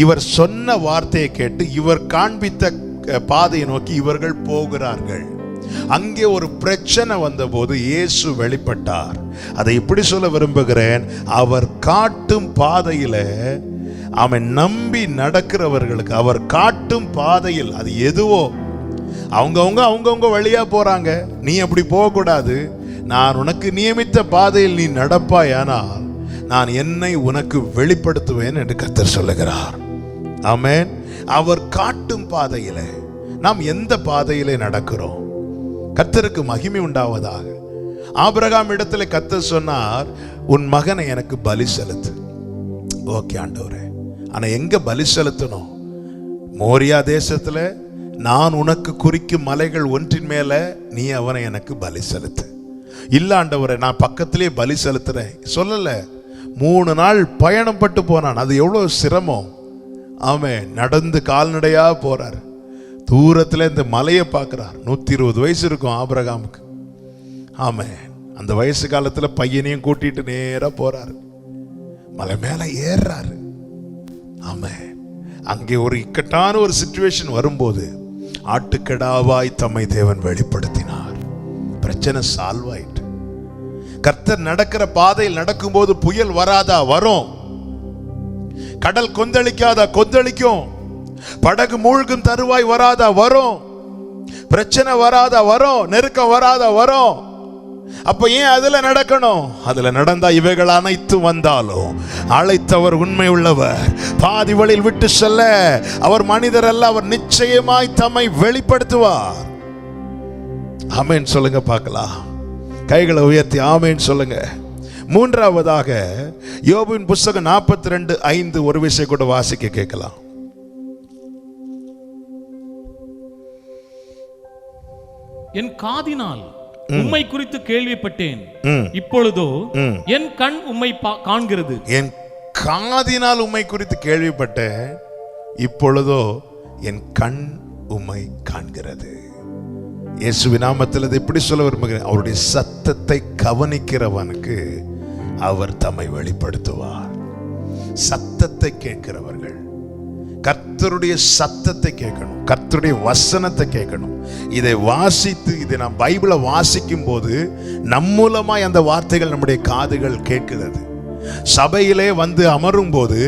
இவர் சொன்ன வார்த்தையை கேட்டு இவர் காண்பித்த பாதையை நோக்கி இவர்கள் போகிறார்கள். அங்கே ஒரு பிரச்சனை வந்தபோது இயேசு வெளிப்பட்டார். அதை எப்படி சொல்ல விரும்புகிறேன், அவர் காட்டும் பாதையில அவன் நம்பி நடக்கிறவர்களுக்கு, அவர் காட்டும் பாதையில் அது எதுவோ அவங்கவுங்க வழியா போறாங்க. நீ அப்படி போகக்கூடாது, நான் உனக்கு நியமித்த பாதையில் நீ நடப்பாயானால் நான் என்னை உனக்கு வெளிப்படுத்துவேன் என்று கர்த்தர் சொல்லுகிறார். ஆமென். அவர் காட்டும் பாதையில நாம் எந்த பாதையிலே நடக்கிறோம்? கர்த்தருக்கு மகிமை உண்டாவதாக. ஆபிரகாம் இடத்துல கர்த்தர் சொன்னார், உன் மகனை எனக்கு பலி செலுத்து. ஓகே ஆண்டவரே, ஆனா எங்க பலி செலுத்தணும்? மோரியா தேசத்துல நான் உனக்கு குறிக்கும் மலைகள் ஒன்றின் மேல நீ அவனை எனக்கு பலி செலுத்து. இல்ல ஆண்டவரே, நான் பக்கத்திலே பலி செலுத்துறேன் சொல்லல. 3 நாள் பயணம் பட்டு போனான். அது எவ்வளவு சிரமம். ஆமென். நடந்து கால்நடையா போறார். தூரத்துல இந்த மலையை பார்க்கிறார். 120 வயசு இருக்கும் ஆபிரகாமுக்கு. ஆமென். அந்த வயசு காலத்துல பையனையும் கூட்டிட்டு நேரா போறாரு, மலை மேல ஏறாரு. ஆமென். அங்கே ஒரு இக்கட்டான ஒரு சிச்சுவேஷன் வரும்போது ஆட்டுக்கடாவாய் தம்மை தேவன் வெளிப்படுத்தினார். பிரச்சனை சால்வ் ஆயிட்டு. கர்த்தர் நடக்கிற பாதையில் நடக்கும்போது புயல் வராதா? வரும். கடல் கொந்தளிக்காதா? கொந்தளிக்கும். படகு மூழ்கும் தருவாய் வராதா? வரும். பிரச்சனை வராதா? வரும். நெருக்கம் வராதா? வரும். அப்ப ஏன் அதுல நடக்கணும்? அதுல நடந்தா இவைகள் அனைத்து வந்தாலும் அழைத்தவர் உண்மை உள்ளவர், பாதி வழியில் விட்டு செல்ல அவர் மனிதர் அல்ல, அவர் நிச்சயமாய் தம்மை வெளிப்படுத்துவார். ஆமென் சொல்லுங்க பார்க்கலாம். கைகளை உயர்த்தி ஆமென் சொல்லுங்க. மூன்றாவதாக யோபுவின் புத்தகம் 42:5 ஒரு விஷயம் கூட வாசிக்க கேட்கலாம். என் காதினால் உம்மை குறித்து கேள்விப்பட்டேன், இப்பொழுதோ என் கண் உம்மை காண்கிறது. என் காதினால் உம்மை குறித்து கேள்விப்பட்டேன், இப்பொழுதோ என் கண் உம்மை காண்கிறது. இயேசுவின் நாமத்தில் அதை எப்படி சொல்ல விரும்புகிறேன், அவருடைய சத்தத்தை கவனிக்கிறவனுக்கு அவர் தம்மை வெளிப்படுத்துவார். சத்தத்தை கேட்கிறவர்கள் கர்த்தருடைய சத்தத்தை கேட்கணும், கர்த்தருடைய வசனத்தை கேட்கணும். இதை வாசித்து, இதை நாம் பைபிளை வாசிக்கும் போது நம் மூலமாய் அந்த வார்த்தைகள் நம்முடைய காதுகள் கேட்கிறது. சபையிலே வந்து அமரும் போது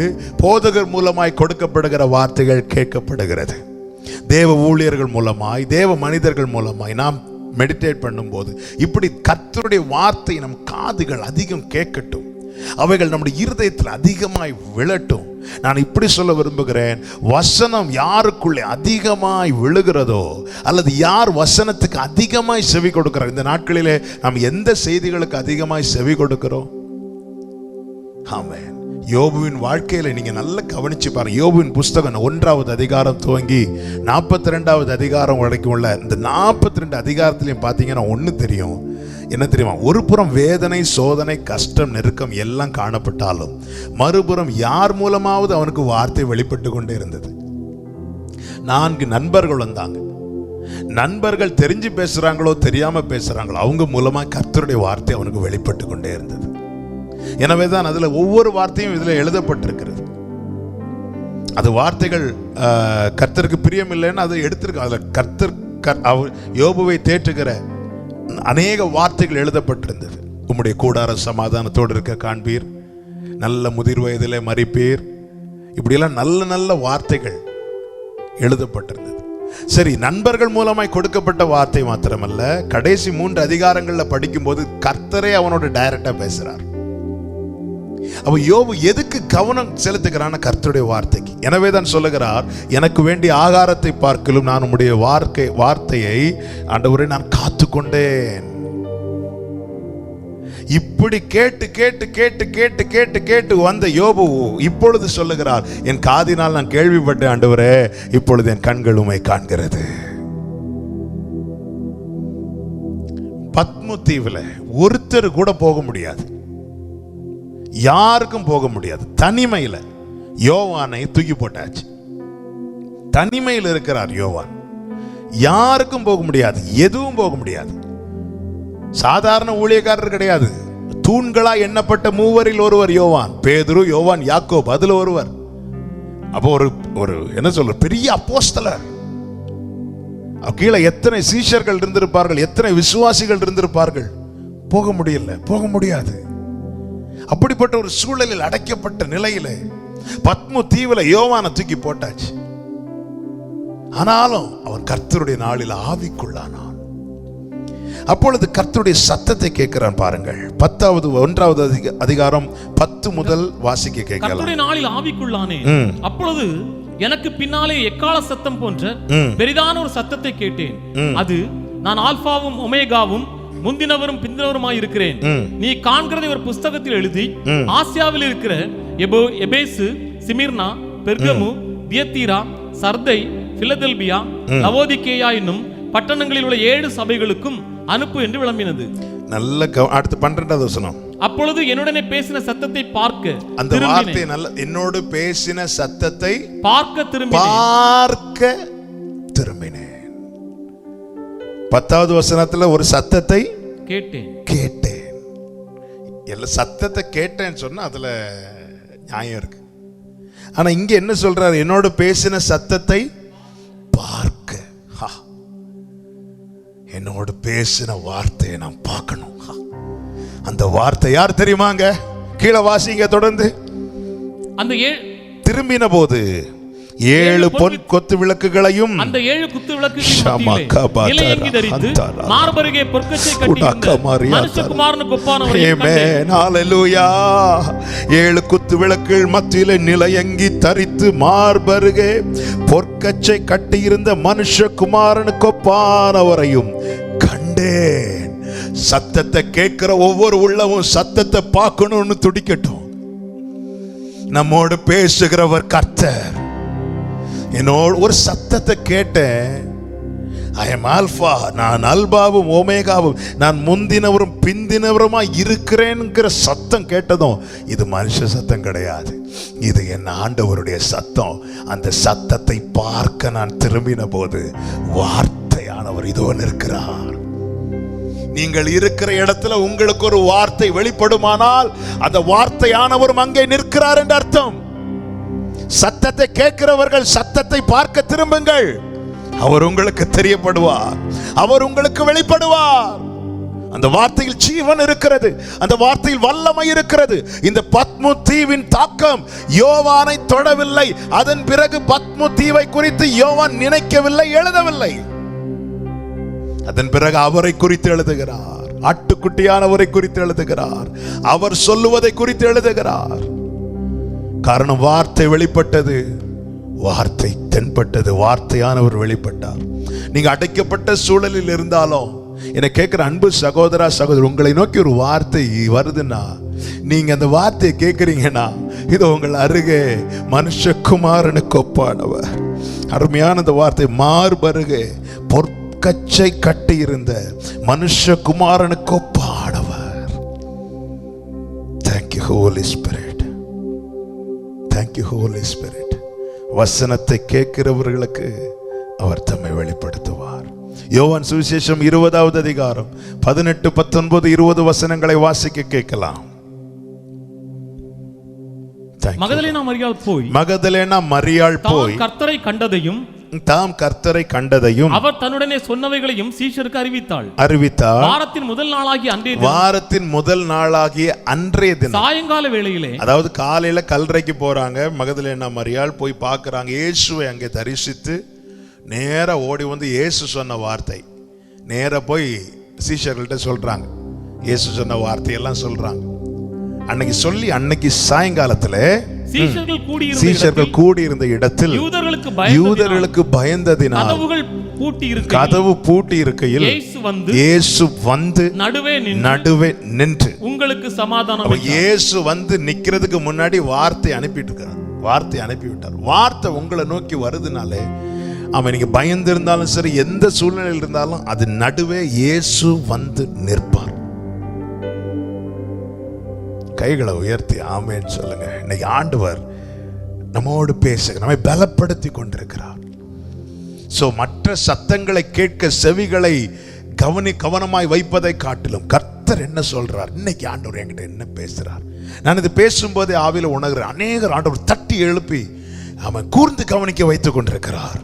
போதகர் மூலமாய் கொடுக்கப்படுகிற வார்த்தைகள் கேட்கப்படுகிறது. தேவ ஊழியர்கள் மூலமாய், தேவ மனிதர்கள் மூலமாய் நாம் மெடிடேட் பண்ணும்போது இப்படி கர்த்தருடைய வார்த்தை நம் காதுகள் அதிகம் கேட்கட்டும், அவைகள் நம்முடைய இருதயத்தில் அதிகமாய் விழட்டும். நான் இப்படி சொல்ல விரும்புகிறேன், வசனம் யாருக்குள்ளே அதிகமாய் விழுகிறதோ, அல்லது யார் வசனத்துக்கு அதிகமாய் செவி கொடுக்கிறார். இந்த நாட்களிலே நாம் எந்த செய்திகளுக்கு அதிகமாய் செவி கொடுக்கிறோம்? ஆமென். யோபுவின் வாழ்க்கையில நீங்க நல்லா கவனிச்சு பாருங்க. யோபுவின் புஸ்தகம் 1வது அதிகாரம் துவங்கி 42வது அதிகாரம் வரைக்கும் உள்ள இந்த 42 அதிகாரத்திலையும் பார்த்தீங்கன்னா ஒன்று தெரியும். என்ன தெரியுமா? ஒரு புறம் வேதனை, சோதனை, கஷ்டம், நெருக்கம் எல்லாம் காணப்பட்டாலும் மறுபுறம் யார் மூலமாவது அவனுக்கு வார்த்தை வெளிப்பட்டு கொண்டே இருந்தது. 4 நண்பர்கள் வந்தாங்க. நண்பர்கள் தெரிஞ்சு பேசுறாங்களோ தெரியாம பேசுறாங்களோ, அவங்க மூலமா கர்த்தருடைய வார்த்தை அவனுக்கு வெளிப்பட்டு கொண்டே இருந்தது. எனவேதான் அதுல ஒவ்வொரு வார்த்தையும் இதுல எழுதப்பட்டிருக்கிறது. அது வார்த்தைகள் கர்த்தருக்கு பிரியம் இல்லைன்னு அதை எடுத்திருக்கு. அதுல கர்த்தர் யோபுவை தேற்றுகிற அநேக வார்த்தைகள் எழுதப்பட்டிருந்தது. உம்முடைய கூடார சமாதானத்தோடு இருக்க காண்பீர், நல்ல முதிர் வயதிலே மரிப்பீர், இப்படியெல்லாம் நல்ல நல்ல வார்த்தைகள் எழுதப்பட்டிருந்தது. சரி, நண்பர்கள் மூலமாய் கொடுக்கப்பட்ட வார்த்தை மாத்திரமல்ல, கடைசி 3 அதிகாரங்கள்ல படிக்கும்போது கர்த்தரே அவனோட டைரக்டா பேசுறார். அப்ப யோபு எதுக்கு கவனம் செலுத்துகிறான? கர்த்தருடைய வார்த்தைக்கு. எனவே தான் சொல்லுகிறார், எனக்கு வேண்டிய ஆகாரத்தை பார்க்கலும் நான் உம்முடைய வார்த்தையை ஆண்டவரே நான் காத்துக்கொண்டேன். இப்படி கேட்டு கேட்டு கேட்டு கேட்டு கேட்டு கேட்டு வந்த யோபு இப்பொழுது சொல்லுகிறார், என் காதினால் நான் கேள்விப்பட்டேன் ஆண்டவரே, இப்பொழுது என் கண்கள் உம்மை காண்கிறது. பத்மு தீவுல ஒருத்தர் கூட போக முடியாது, யாருக்கும் போக முடியாது. தனிமையில யோவானை தூக்கி போட்டாச்சு. தனிமையில் இருக்கிறார் யோவான், யாருக்கும் போக முடியாது, எதுவும் போக முடியாது. சாதாரண ஊழியக்காரர் கிடையாது, தூண்களா எண்ணப்பட்ட மூவரில் ஒருவர் யோவான். பேதுரு, யோவான், யாக்கோப், அதுல ஒருவர். அப்போ ஒரு என்ன சொல்ற, பெரிய அப்போஸ்தலர். கீழே எத்தனை சீஷர்கள் இருந்திருப்பார்கள், எத்தனை விசுவாசிகள் இருந்திருப்பார்கள். போக முடியல, போக முடியாது. அப்படிப்பட்ட ஒரு சூழலில் அடைக்கப்பட்ட நிலையில பத்மு தீவுல யோவானை தூக்கி போட்டாச்சு. ஆனாலும் அவன் கர்த்தருடைய நாளில் ஆவிக்குள்ளானான். அப்பொழுது கர்த்தருடைய சத்தத்தை கேட்கிறான். பாருங்கள், 1வது அதிகாரம் 10 முதல் வாசிக்க கேட்கலாம். கர்த்தருடைய நாளில் ஆவிக்குள்ளானே, அப்பொழுது எனக்கு பின்னாலே எக்கால சத்தம் போன்ற பெரிதான ஒரு சத்தத்தை கேட்டேன். அது, நான் ஆல்பாவும் ஒமேகாவும் முந்தினவரும் பிந்தினவருமாய் இருக்கிறேன். நீ காண்கிறதை ஒரு புஸ்தகத்தில் எழுதி ஆசியாவில் இருக்கிற எபேசு, சிமிர்னா, பெர்கமு, தியத்தீரா, சர்தை, பிலதெல்பியா, லவோதிகேயா என்னும் பட்டணங்களில் உள்ள 7 சபைகளுக்கும் அனுப்பு என்று விளம்பினது. நல்ல அடுத்து 12வது வசனம். அப்பொழுது என்னுடனே பேசின சத்தத்தை பார்க்க, அந்த வார்த்தை நல்ல, என்னோடு பேசின சத்தத்தை பார்க்க திரும்பினேன். 10வது வசனத்துல ஒரு சத்தத்தை கேட்டேன். எல்லா சத்தத்தை கேட்டேன்னு சொன்னா அதுல நியாயம் இருக்கு. ஆனா இங்க என்ன சொல்றாரு, என்னோடு பேசின சத்தத்தை பார்க்க. என்னோடு பேசின வார்த்தையை நான் பார்க்கணும். அந்த வார்த்தை யார் தெரியுமாங்க? கீழே வாசிங்க தொடர்ந்து. அந்த திரும்பின போது 7 பொன் கொத்து விளக்குகளையும் அந்த 7 குத்து விளக்குகளையும் மார்பருகே பொற்கச்சை கட்டியிருந்த மனுஷகுமாரனுக்கு ஒப்பானவரை கண்டேன். ஹல்லேலூயா. 7 குத்து விளக்குகள் மத்தியிலே நிலையங்கி தரித்து மார்பருகே பொற்கச்சை கட்டியிருந்த மனுஷகுமாரனுக்கு ஒப்பானவரையும் கண்டேன். சத்தத்தை கேட்கிற ஒவ்வொரு உள்ளமும் சத்தத்தை பார்க்கணும்னு துடிக்கட்டும். நம்மோடு பேசுகிறவர் கர்த்தர். என்னோடு ஒரு சத்தத்தை கேட்டேன். ஐ எம் ஆல்பா, நான் அல்பாவும் ஓமேகாவும், நான் முந்தினவரும் பிந்தினவருமா இருக்கிறேன்ங்கிற சத்தம் கேட்டதும் இது மனுஷ சத்தம் கிடையாது, இது என் ஆண்டவருடைய சத்தம். அந்த சத்தத்தை பார்க்க நான் திரும்பின போது வார்த்தையானவர் இதோ நிற்கிறார். நீங்கள் இருக்கிற இடத்துல உங்களுக்கு ஒரு வார்த்தை வெளிப்படுமானால் அந்த வார்த்தையானவரும் அங்கே நிற்கிறார் என்று அர்த்தம். சத்தத்தை கேட்கிறவர்கள் சத்தத்தை பார்க்க திரும்புங்கள். அவர் உங்களுக்கு தெரியப்படுவார், அவர் உங்களுக்கு வெளிப்படுவார். அந்த வார்த்தையில் ஜீவன் இருக்கிறது, அந்த வார்த்தையில் வல்லமை இருக்கிறது. இந்த பத்மு தீவின் தாக்கம் யோவானை தொடவில்லை. அதன் பிறகு பத்மு தீவை குறித்து யோவான் நினைக்கவில்லை, எழுதவில்லை. அதன் பிறகு அவரை குறித்து எழுதுகிறார், ஆட்டுக்குட்டியானவரை குறித்து எழுதுகிறார், அவர் சொல்லுவதை குறித்து எழுதுகிறார். காரணம், வார்த்தை வெளிப்பட்டது, வார்த்தை தென்பட்டது, வார்த்தையானவர் வெளிப்பட்டார். நீங்க அடைக்கப்பட்ட சூழலில் இருந்தாலும் என்னை கேட்கிற அன்பு சகோதரா சகோதரி, உங்களை நோக்கி ஒரு வார்த்தை வருதுன்னா, நீங்க அந்த வார்த்தையை கேட்கிறீங்கன்னா, இது உங்கள் அருகே மனுஷகுமாரனுக்கு ஒப்பானவர். அருமையான அந்த வார்த்தை, மார்பருகே பொற்கச்சை கட்டி இருந்த மனுஷகுமாரனுக்கு ஒப்பானவர். Thank you holy spirit, thank you holy spirit. வசனத்தை கேட்கிறவர்களுக்கு அவர் தம்மை வெளிப்படுத்துவார். யோவான் சுவிசேஷம் 20வது அதிகாரம் 18, 19, 20 வசனங்களை வாசிக்க கேட்கலாம். மகதலேனா மரியாள் போய் கர்த்தரை கண்டதையும் தாம் கர்த்தரை கண்டதையும் அவர் தன்னுடனே சொன்னவைகளையும் சீஷருக்கு அறிவித்தாள். வாரத்தின் முதல் நாளாகிய அன்றைய தினம் சாயங்கால வேளையிலே, அதாவது காலையில கல்லறைக்கு போறாங்க. மகதலேனா மரியாள் போய் பார்க்கறாங்க. இயேசுவை அங்கே தரிசித்து நேரா ஓடி வந்து இயேசு சொன்ன வார்த்தை நேரா போய் சீஷர்கள்ட்ட சொல்றாங்க. இயேசு சொன்ன வார்த்தையெல்லாம் சொல்றாங்க. அன்னைக்கு சொல்லி அன்னைக்கு சாயங்காலத்துல சீஷர்கள் கூடி இருந்த இடத்தில் யூதர்களுக்கு பயந்ததினால் பூட்டி இருக்கையில் இயேசு வந்து நடுவே நின்று உங்களுக்கு சமாதானம். இயேசு வந்து நிக்கிறதுக்கு முன்னாடி வார்த்தை அனுப்பிவிட்டார். வார்த்தை உங்களை நோக்கி வருதுனாலே, அவன் நீங்க பயந்து இருந்தாலும் சரி, எந்த சூழ்நிலையில் இருந்தாலும் அது நடுவே இயேசு வந்து நிற்பார். கைகளை உயர்த்தி ஆமென் சொல்லுங்க. இன்னைக்கு ஆண்டவர் நம்மோடு பேசுகிறார், நம்மை பலப்படுத்தி கொண்டிருக்கிறார். சோ மற்ற சத்தங்களை கேட்க செவிகளை கவனமாய் வைப்பதை காட்டிலும் கர்த்தர் என்ன சொல்றார், இன்னைக்கு ஆண்டவர் என்கிட்ட என்ன பேசுறார், நான் இது பேசும்போதே ஆவியில உணர்கிறேன். அநேகர் ஆண்டவர் தட்டி எழுப்பி அவன் கூர்ந்து கவனிக்க வைத்துக் கொண்டிருக்கிறார்.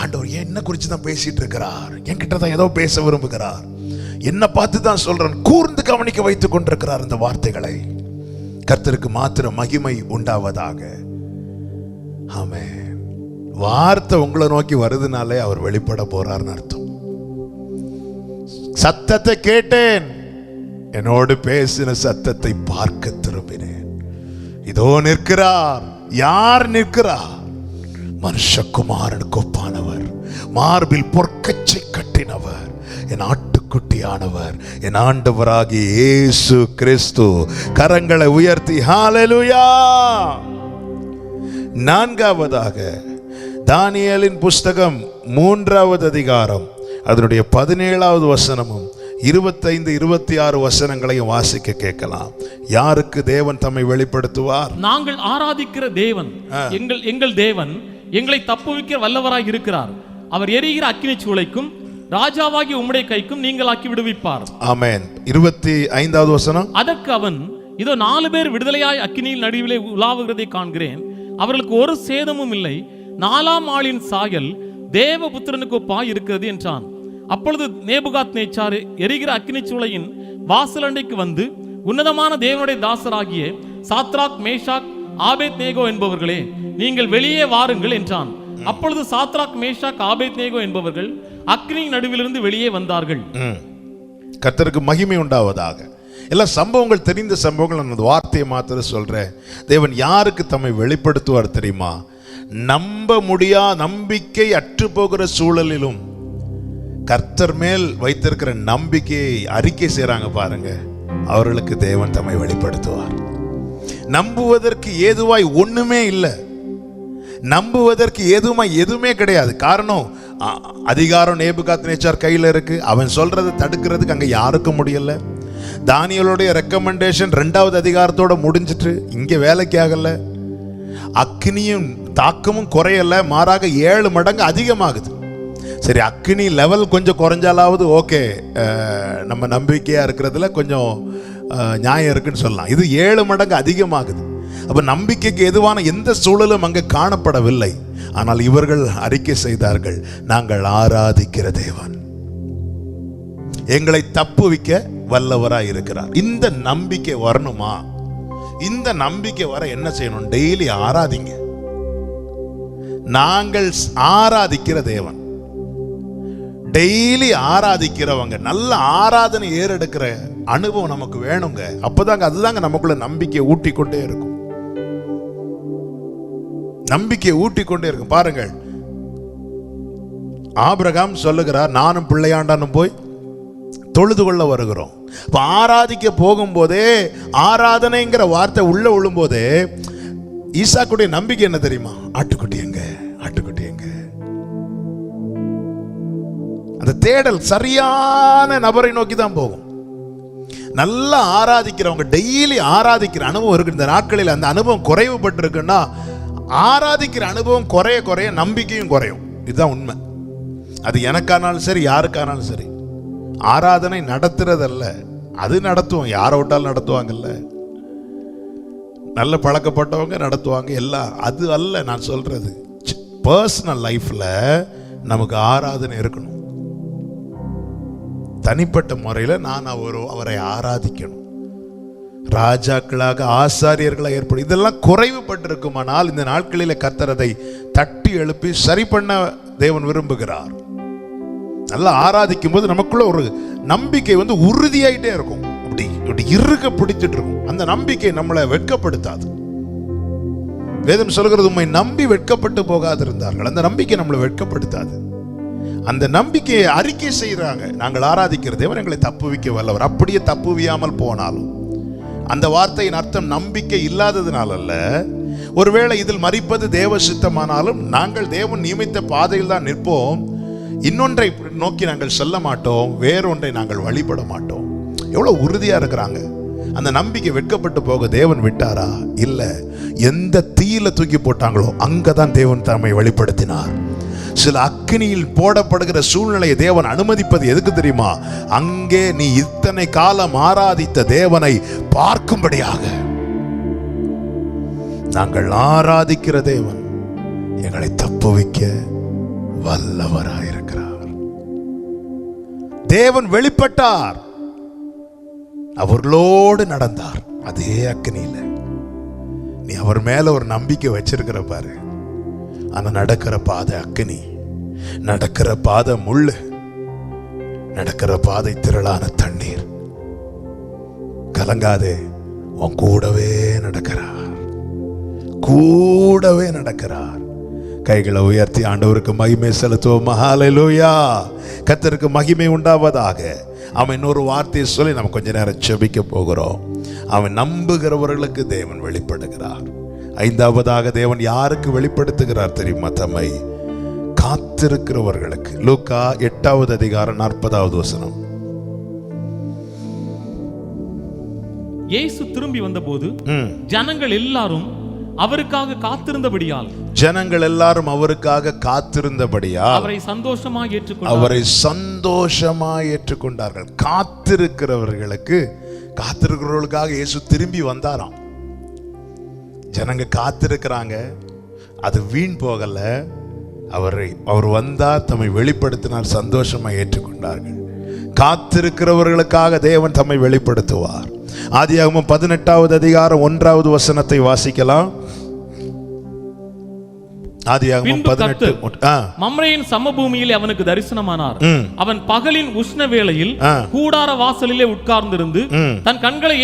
ஆண்டவர் என்ன குறித்து தான் பேசிட்டு இருக்கிறார், என்கிட்ட தான் ஏதோ பேச விரும்புகிறார், என்ன பார்த்து தான் சொல்றேன், கூர்ந்து கவனிக்க வைத்துக் கொண்டிருக்கிறார். இந்த வார்த்தைகளை கர்த்தருக்கு மாத்திரம் மகிமை உண்டாவதாக. ஆமென். வார்த்தை உங்களை நோக்கி வருதுனாலே அவர் வெளிப்பட போறார்னு அர்த்தம். சத்தத்தை கேட்டேன், என்னோடு பேசின சத்தத்தை பார்க்க திரும்பினேன். இதோ நிற்கிறார். யார் நிற்கிறார்? மனுஷகுமாரனுக்கு ஒப்பானவர், மார்பில் பொற்கச்சை கட்டினவர், என் ஆட்டுக்குட்டியானவர், என் ஆண்டவராகிய இயேசு கிறிஸ்து. கரங்களை உயர்த்தி ஹalleluya. நான்காவதாக தானியேலின் புஸ்தகம் 3வது அதிகாரம் அதனுடைய 17வது வசனமும் 25, 26 வசனங்களையும் வாசிக்க கேட்கலாம். யாருக்கு தேவன் தம்மை வெளிப்படுத்துவார்? நாங்கள் ஆராதிக்கிற தேவன், எங்கள் தேவன் எங்களை தப்புவிக்க வல்லவராய் இருக்கிறார். அவர் எரிகிற அக்கினி சூளைக்கும் ராஜாவாகி உம்முடைய கைக்கும் நீங்கள் ஆக்கி விடுவிப்பார். ஆமென். 25வது வசனம். அதற்கு அவன், இதோ 4 பேர் விடுதலையாய் அக்கினியில் நடுவிலே உலாவுகிறதை காண்கிறேன். அவர்களுக்கு ஒரு சேதமும் இல்லை. 4ஆம் ஆளின் சாயல் தேவபுத்திரனுக்கு ஒப்பாய் இருக்கிறது என்றான். அப்பொழுது நேபுகாத்நேச்சார் எரிகிற அக்கினி சூளையின் வாசலண்டைக்கு வந்து, உன்னதமான தேவனுடைய தாசராகிய சாத்ராக், மேஷாக், ஆபேத்நேகோ என்பவர்களே, நீங்கள் வெளியே வாருங்கள் என்றான். அப்பொழுது சாத்ராக், மேஷாக், ஆபேத்நேகோ என்பவர்கள் அக்கினி நடுவிலிருந்து வெளியே வந்தார்கள். கர்த்தருக்கு மகிமை உண்டாவதாக. எல்லா சம்பவங்கள் தெரிந்த சம்பவங்கள். நான் வார்த்தையை மாத்திரம் சொல்றேன். தேவன் யாருக்கு தம்மை வெளிப்படுத்துவார் தெரியுமா? நம்ப முடியா, நம்பிக்கை அற்று போகிற சூழலிலும் கர்த்தர் மேல் வைத்திருக்கிற நம்பிக்கையை அறிக்கை செய்றாங்க பாருங்க, அவர்களுக்கு தேவன் தம்மை வெளிப்படுத்துவார். நம்புவதற்கு ஏதுவாய் ஒண்ணுமே இல்லை, நம்புவதற்கு எதுவுமே கிடையாது. காரணம், அதிகாரம் நேபுகாத்நேச்சார் கையில் இருக்கு. அவன் சொல்றதை தடுக்கிறதுக்கு அங்க யாருக்கும் முடியல. தானியேலுடைய ரெக்கமெண்டேஷன் 2வது அதிகாரத்தோட முடிஞ்சிட்டு இங்க வேலைக்கு ஆகல. அக்னியும் தாக்கமும் குறையல, மாறாக 7 மடங்கு அதிகமாகுது. சரி, அக்னி லெவல் கொஞ்சம் குறைஞ்சாலாவது ஓகே, நம்ம நம்பிக்கையா இருக்கிறதுல கொஞ்சம் நியாயம் இருக்குன்னு சொல்லலாம். இது 7 மடங்கு அதிகமாகுது. அப்ப நம்பிக்கைக்கு எதுவான எந்த சூழலும் அங்கு காணப்படவில்லை. ஆனால் இவர்கள் அறிக்கை செய்தார்கள், நாங்கள் ஆராதிக்கிற தேவன் எங்களை தப்புவிக்க வல்லவராய் இருக்கிறார். இந்த நம்பிக்கை வரணுமா? இந்த நம்பிக்கை வர என்ன செய்யணும்? டெய்லி ஆராதிங்க. நாங்கள் ஆராதிக்கிற தேவன், டெய்லி ஆராதிக்கிறவங்க, நல்ல ஆராதனை ஏறெடுக்கிற அனுபவம் நமக்கு வேணுங்க. அப்பதாங்க, அதுதாங்க நமக்குள்ள நம்பிக்கை ஊட்டிக்கொண்டே இருக்கும். நம்பிக்கை ஊட்டிக்கொண்டே இருக்கும். பாருங்கள், ஆபிரகாம் சொல்லுகிறார், நானும் பிள்ளையாண்டானும் போய் தொழுது கொள்ள வருகிறோம். ஆராதிக்க போகும்போதே, ஆராதனைங்கிற வார்த்தை உள்ள விழும்போதே ஈசாக்குடைய நம்பிக்கை என்ன தெரியுமா? ஆட்டுக்குட்டி எங்க, ஆட்டுக்குட்டி எங்க. அந்த தேடல் சரியான நபரை நோக்கி தான் போகும். நல்லா ஆராதிக்கிறவங்க, டெய்லி ஆராதிக்கிற அனுபவம் இருக்கு. இந்த நாட்களில் அந்த அனுபவம் குறைவுபட்டு இருக்குன்னா, ஆராதிக்கிற அனுபவம் குறைய குறைய நம்பிக்கையும் குறையும். இதுதான் உண்மை. அது எனக்கானாலும் சரி, யாருக்கானாலும் சரி. ஆராதனை நடத்துறதல்ல, அது நடத்துவோம், யாரை விட்டாலும் நடத்துவாங்கல்ல, நல்ல பழக்கப்பட்டவங்க நடத்துவாங்க எல்லாம். அது அல்ல நான் சொல்றது. பர்சனல் லைஃப்ல நமக்கு ஆராதனை இருக்கணும். தனிப்பட்ட முறையில் நான் அவரை ஆராதிக்கணும். ராஜாக்களாக, ஆசாரியர்களாக ஏற்படும். இதெல்லாம் குறைவுபட்டிருக்குமானால் இந்த நாட்களில் கர்த்தர் அதை தட்டி எழுப்பி சரி பண்ண தேவன் விரும்புகிறார். நல்லா ஆராதிக்கும் போது நமக்குள்ள ஒரு நம்பிக்கை உறுதியாயிட்டே இருக்கும். அப்படி இறுக பிடிச்சிட்டு இருக்கும். அந்த நம்பிக்கை நம்மளை வெட்கப்படுத்தாது. வேதம் சொல்கிறது உம்மை நம்பி வெட்கப்பட்டு போகாதிருந்தார்கள். அந்த நம்பிக்கை நம்மளை வெட்கப்படுத்தாது. அந்த நம்பிக்கையை அறிக்கை செய்யறாங்க. நாங்கள் ஆராதிக்கிற தேவன் எங்களை தப்புவிக்க வல்லவர். அப்படியே தப்புவியாமல் போனாலும் அந்த வார்த்தையின் அர்த்தம் நம்பிக்கை இல்லாததுனால அல்ல. ஒருவேளை இதில் மரிப்பது தேவ சித்தமானாலும் நாங்கள் தேவன் நியமித்த பாதையில் தான் நிற்போம். இன்னொன்றை நோக்கி நாங்கள் செல்ல மாட்டோம், வேறொன்றை நாங்கள் வழிபட மாட்டோம். எவ்வளவு உறுதியா இருக்கிறாங்க. அந்த நம்பிக்கை வெட்கப்பட்டு போக தேவன் விட்டாரா? இல்ல. எந்த தீயில தூக்கி போட்டாங்களோ அங்கதான் தேவன் தம்மை வெளிப்படுத்தினார். சில அக்கினியில் போடப்படுகிற சூழ்நிலையை தேவன் அனுமதிப்பது எதுக்கு தெரியுமா? அங்கே நீ இத்தனை காலம் ஆராதித்த தேவனை பார்க்கும்படியாக. நாங்கள் ஆராதிக்கிற தேவன் எங்களை தப்புவிக்க வல்லவராயிருக்கிறார். தேவன் வெளிப்பட்டார், அவர்களோடு நடந்தார் அதே அக்கினியில. நீ அவர் மேல ஒரு நம்பிக்கை வச்சிருக்கிற பாரு. ஆனா நடக்கிற பாதை அக்கினி, நடக்கிற பாதை முள்ளு, நடக்கிற பாதை திரளான தண்ணீர். கலங்காதே, உன் கூடவே நடக்கிறார், கூடவே நடக்கிறார். கைகளை உயர்த்தி ஆண்டவருக்கு மகிமை செலுத்துவோம். ஹல்லேலூயா. கர்த்தருக்கு மகிமை உண்டாவதாக. அவன் இன்னொரு வார்த்தையை சொல்லி நம்ம கொஞ்ச நேரம் செபிக்க போகிறோம். அவன் நம்புகிறவர்களுக்கு தேவன் வெளிப்படுகிறார். ஐந்தாவதாக தேவன் யாருக்கு வெளிப்படுத்துகிறார் தெரியுமா? தம்மை காத்திருக்கிறவர்களுக்கு. லூக்கா 8வது அதிகாரம் 40வது வசனம். இயேசு திரும்பி வந்தபோது ஜனங்கள் எல்லாரும் அவருக்காக காத்திருந்தபடியால் அவரை சந்தோஷமாய் ஏற்றுக்கொண்டார்கள். காத்திருக்கிறவர்களுக்காக இயேசு திரும்பி வந்தாராம். ஜனங்க காத்திருக்கிறாங்க, அது வீண் போகல. அவர் வந்தார், தம்மை வெளிப்படுத்தினார், சந்தோஷமாய் ஏற்றுக்கொண்டார்கள். காத்திருக்கிறவர்களுக்காக தேவன் தம்மை வெளிப்படுத்துவார். ஆதியாகமம் 18வது அதிகாரம் 1வது வசனத்தை வாசிக்கலாம். ஆதியாகமம் 18. மம்ரேயின் சமபூமியில் அவனுக்கு தரிசனமானார். அவன் பகலின் உஷ்ண வேளையில் கூடார வாசலிலே உட்கார்ந்திருந்து தன் கண்களை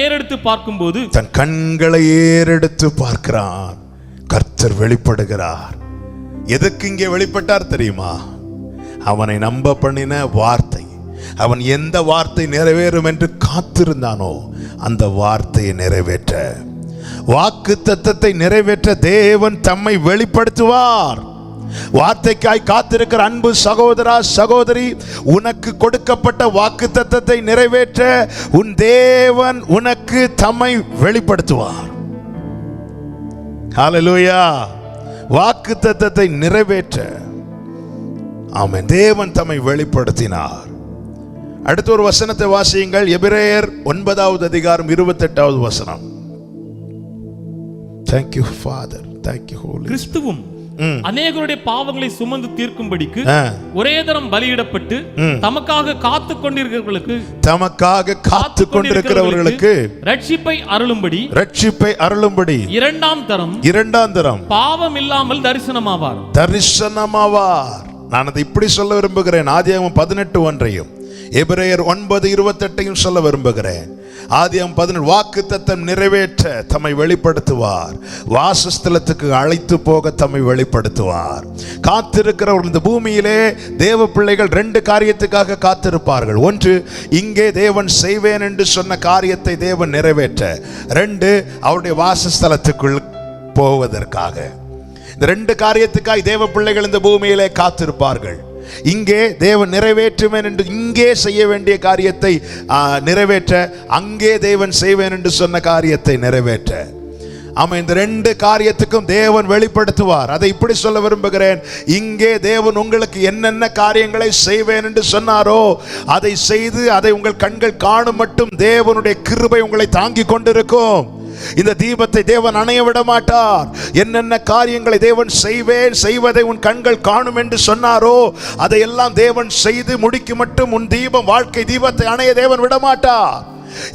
ஏறெடுத்து பார்க்கிறான். கர்த்தர் வெளிப்படுகிறார். எதுக்கு இங்கே வெளிப்பட்டார் தெரியுமா? அவனை நம்ப பண்ணின வார்த்தை. அவன் எந்த வார்த்தை நிறைவேறும் என்று காத்திருந்தானோ அந்த வார்த்தையை நிறைவேற்ற, வாக்குத்தத்தத்தை நிறைவேற்ற தேவன் தம்மை வெளிப்படுத்துவார். வார்த்தைக்காய் காத்திருக்கிற அன்பு சகோதரா சகோதரி, உனக்கு கொடுக்கப்பட்ட வாக்குத்தத்தத்தை நிறைவேற்ற உன் தேவன் உனக்கு தம்மை வெளிப்படுத்துவார். ஹல்லேலூயா. வாக்குத்தத்தத்தை நிறைவேற்ற ஆமென், தேவன் தம்மை வெளிப்படுத்தினார். அடுத்த ஒரு வசனத்தை வாசியுங்கள். எபிரேயர் 9வது அதிகாரம் 28வது வசனம். Thank you Father, thank you Holy. கிறிஸ்துவும் அநேகருடைய பாவங்களை சுமந்து தீர்க்கும்படிக்கு ஒரே தரம் பலியிடப்பட்டு தமக்காக காத்துக் கொண்டிருக்கிறவர்களுக்கு ரட்சிப்பை அருளும்படி இரண்டாம் தரம் பாவம் இல்லாமல் தரிசனமாவார். நான் அதை இப்படி சொல்ல விரும்புகிறேன். ஆதியாகமம் 18:1 எபிரேயர் 9:28 சொல்ல விரும்புகிறேன். ஆதியாகமம் 18 வாக்குத்தத்தம் நிறைவேற்ற தம்மை வெளிப்படுத்துவார். வாசஸ்தலத்துக்கு அழைத்து போக தம்மை வெளிப்படுத்துவார். காத்திருக்கிறவர்கள் இந்த பூமியிலே தேவ பிள்ளைகள் 2 காரியத்துக்காக காத்திருப்பார்கள். ஒன்று, இங்கே தேவன் செய்வேன் என்று சொன்ன காரியத்தை தேவன் நிறைவேற்ற. 2, அவருடைய வாசஸ்தலத்துக்குள் போவதற்காக. இந்த 2 காரியத்துக்காக தேவ பிள்ளைகள் இந்த பூமியிலே காத்திருப்பார்கள். இங்கே தேவன் நிறைவேற்றுவேன் என்று இங்கே செய்ய வேண்டிய காரியத்தை நிறைவேற்ற, அங்கே தேவன் செய்வேன் என்று சொன்ன காரியத்தை நிறைவேற்ற. ஆமா, இந்த 2 காரியத்துக்கும் தேவன் வெளிப்படுத்துவார். அதை இப்படி சொல்ல விரும்புகிறேன். இங்கே தேவன் உங்களுக்கு என்னென்ன காரியங்களை செய்வேன் என்று சொன்னாரோ அதை செய்து அதை உங்கள் கண்கள் காணும் மட்டும் தேவனுடைய கிருபை உங்களை தாங்கி கொண்டிருக்கும். இந்த தீபத்தை தேவன் அணைய விட மாட்டார். என்னென்ன காரியங்களை தேவன் செய்வதை உன் கண்கள் காணும் என்று சொன்னாரோ அதையெல்லாம் தேவன் செய்து முடிக்கும் மட்டும் உன் தீபம், வாழ்க்கை தீபத்தை அணைய தேவன் விட மாட்டார்.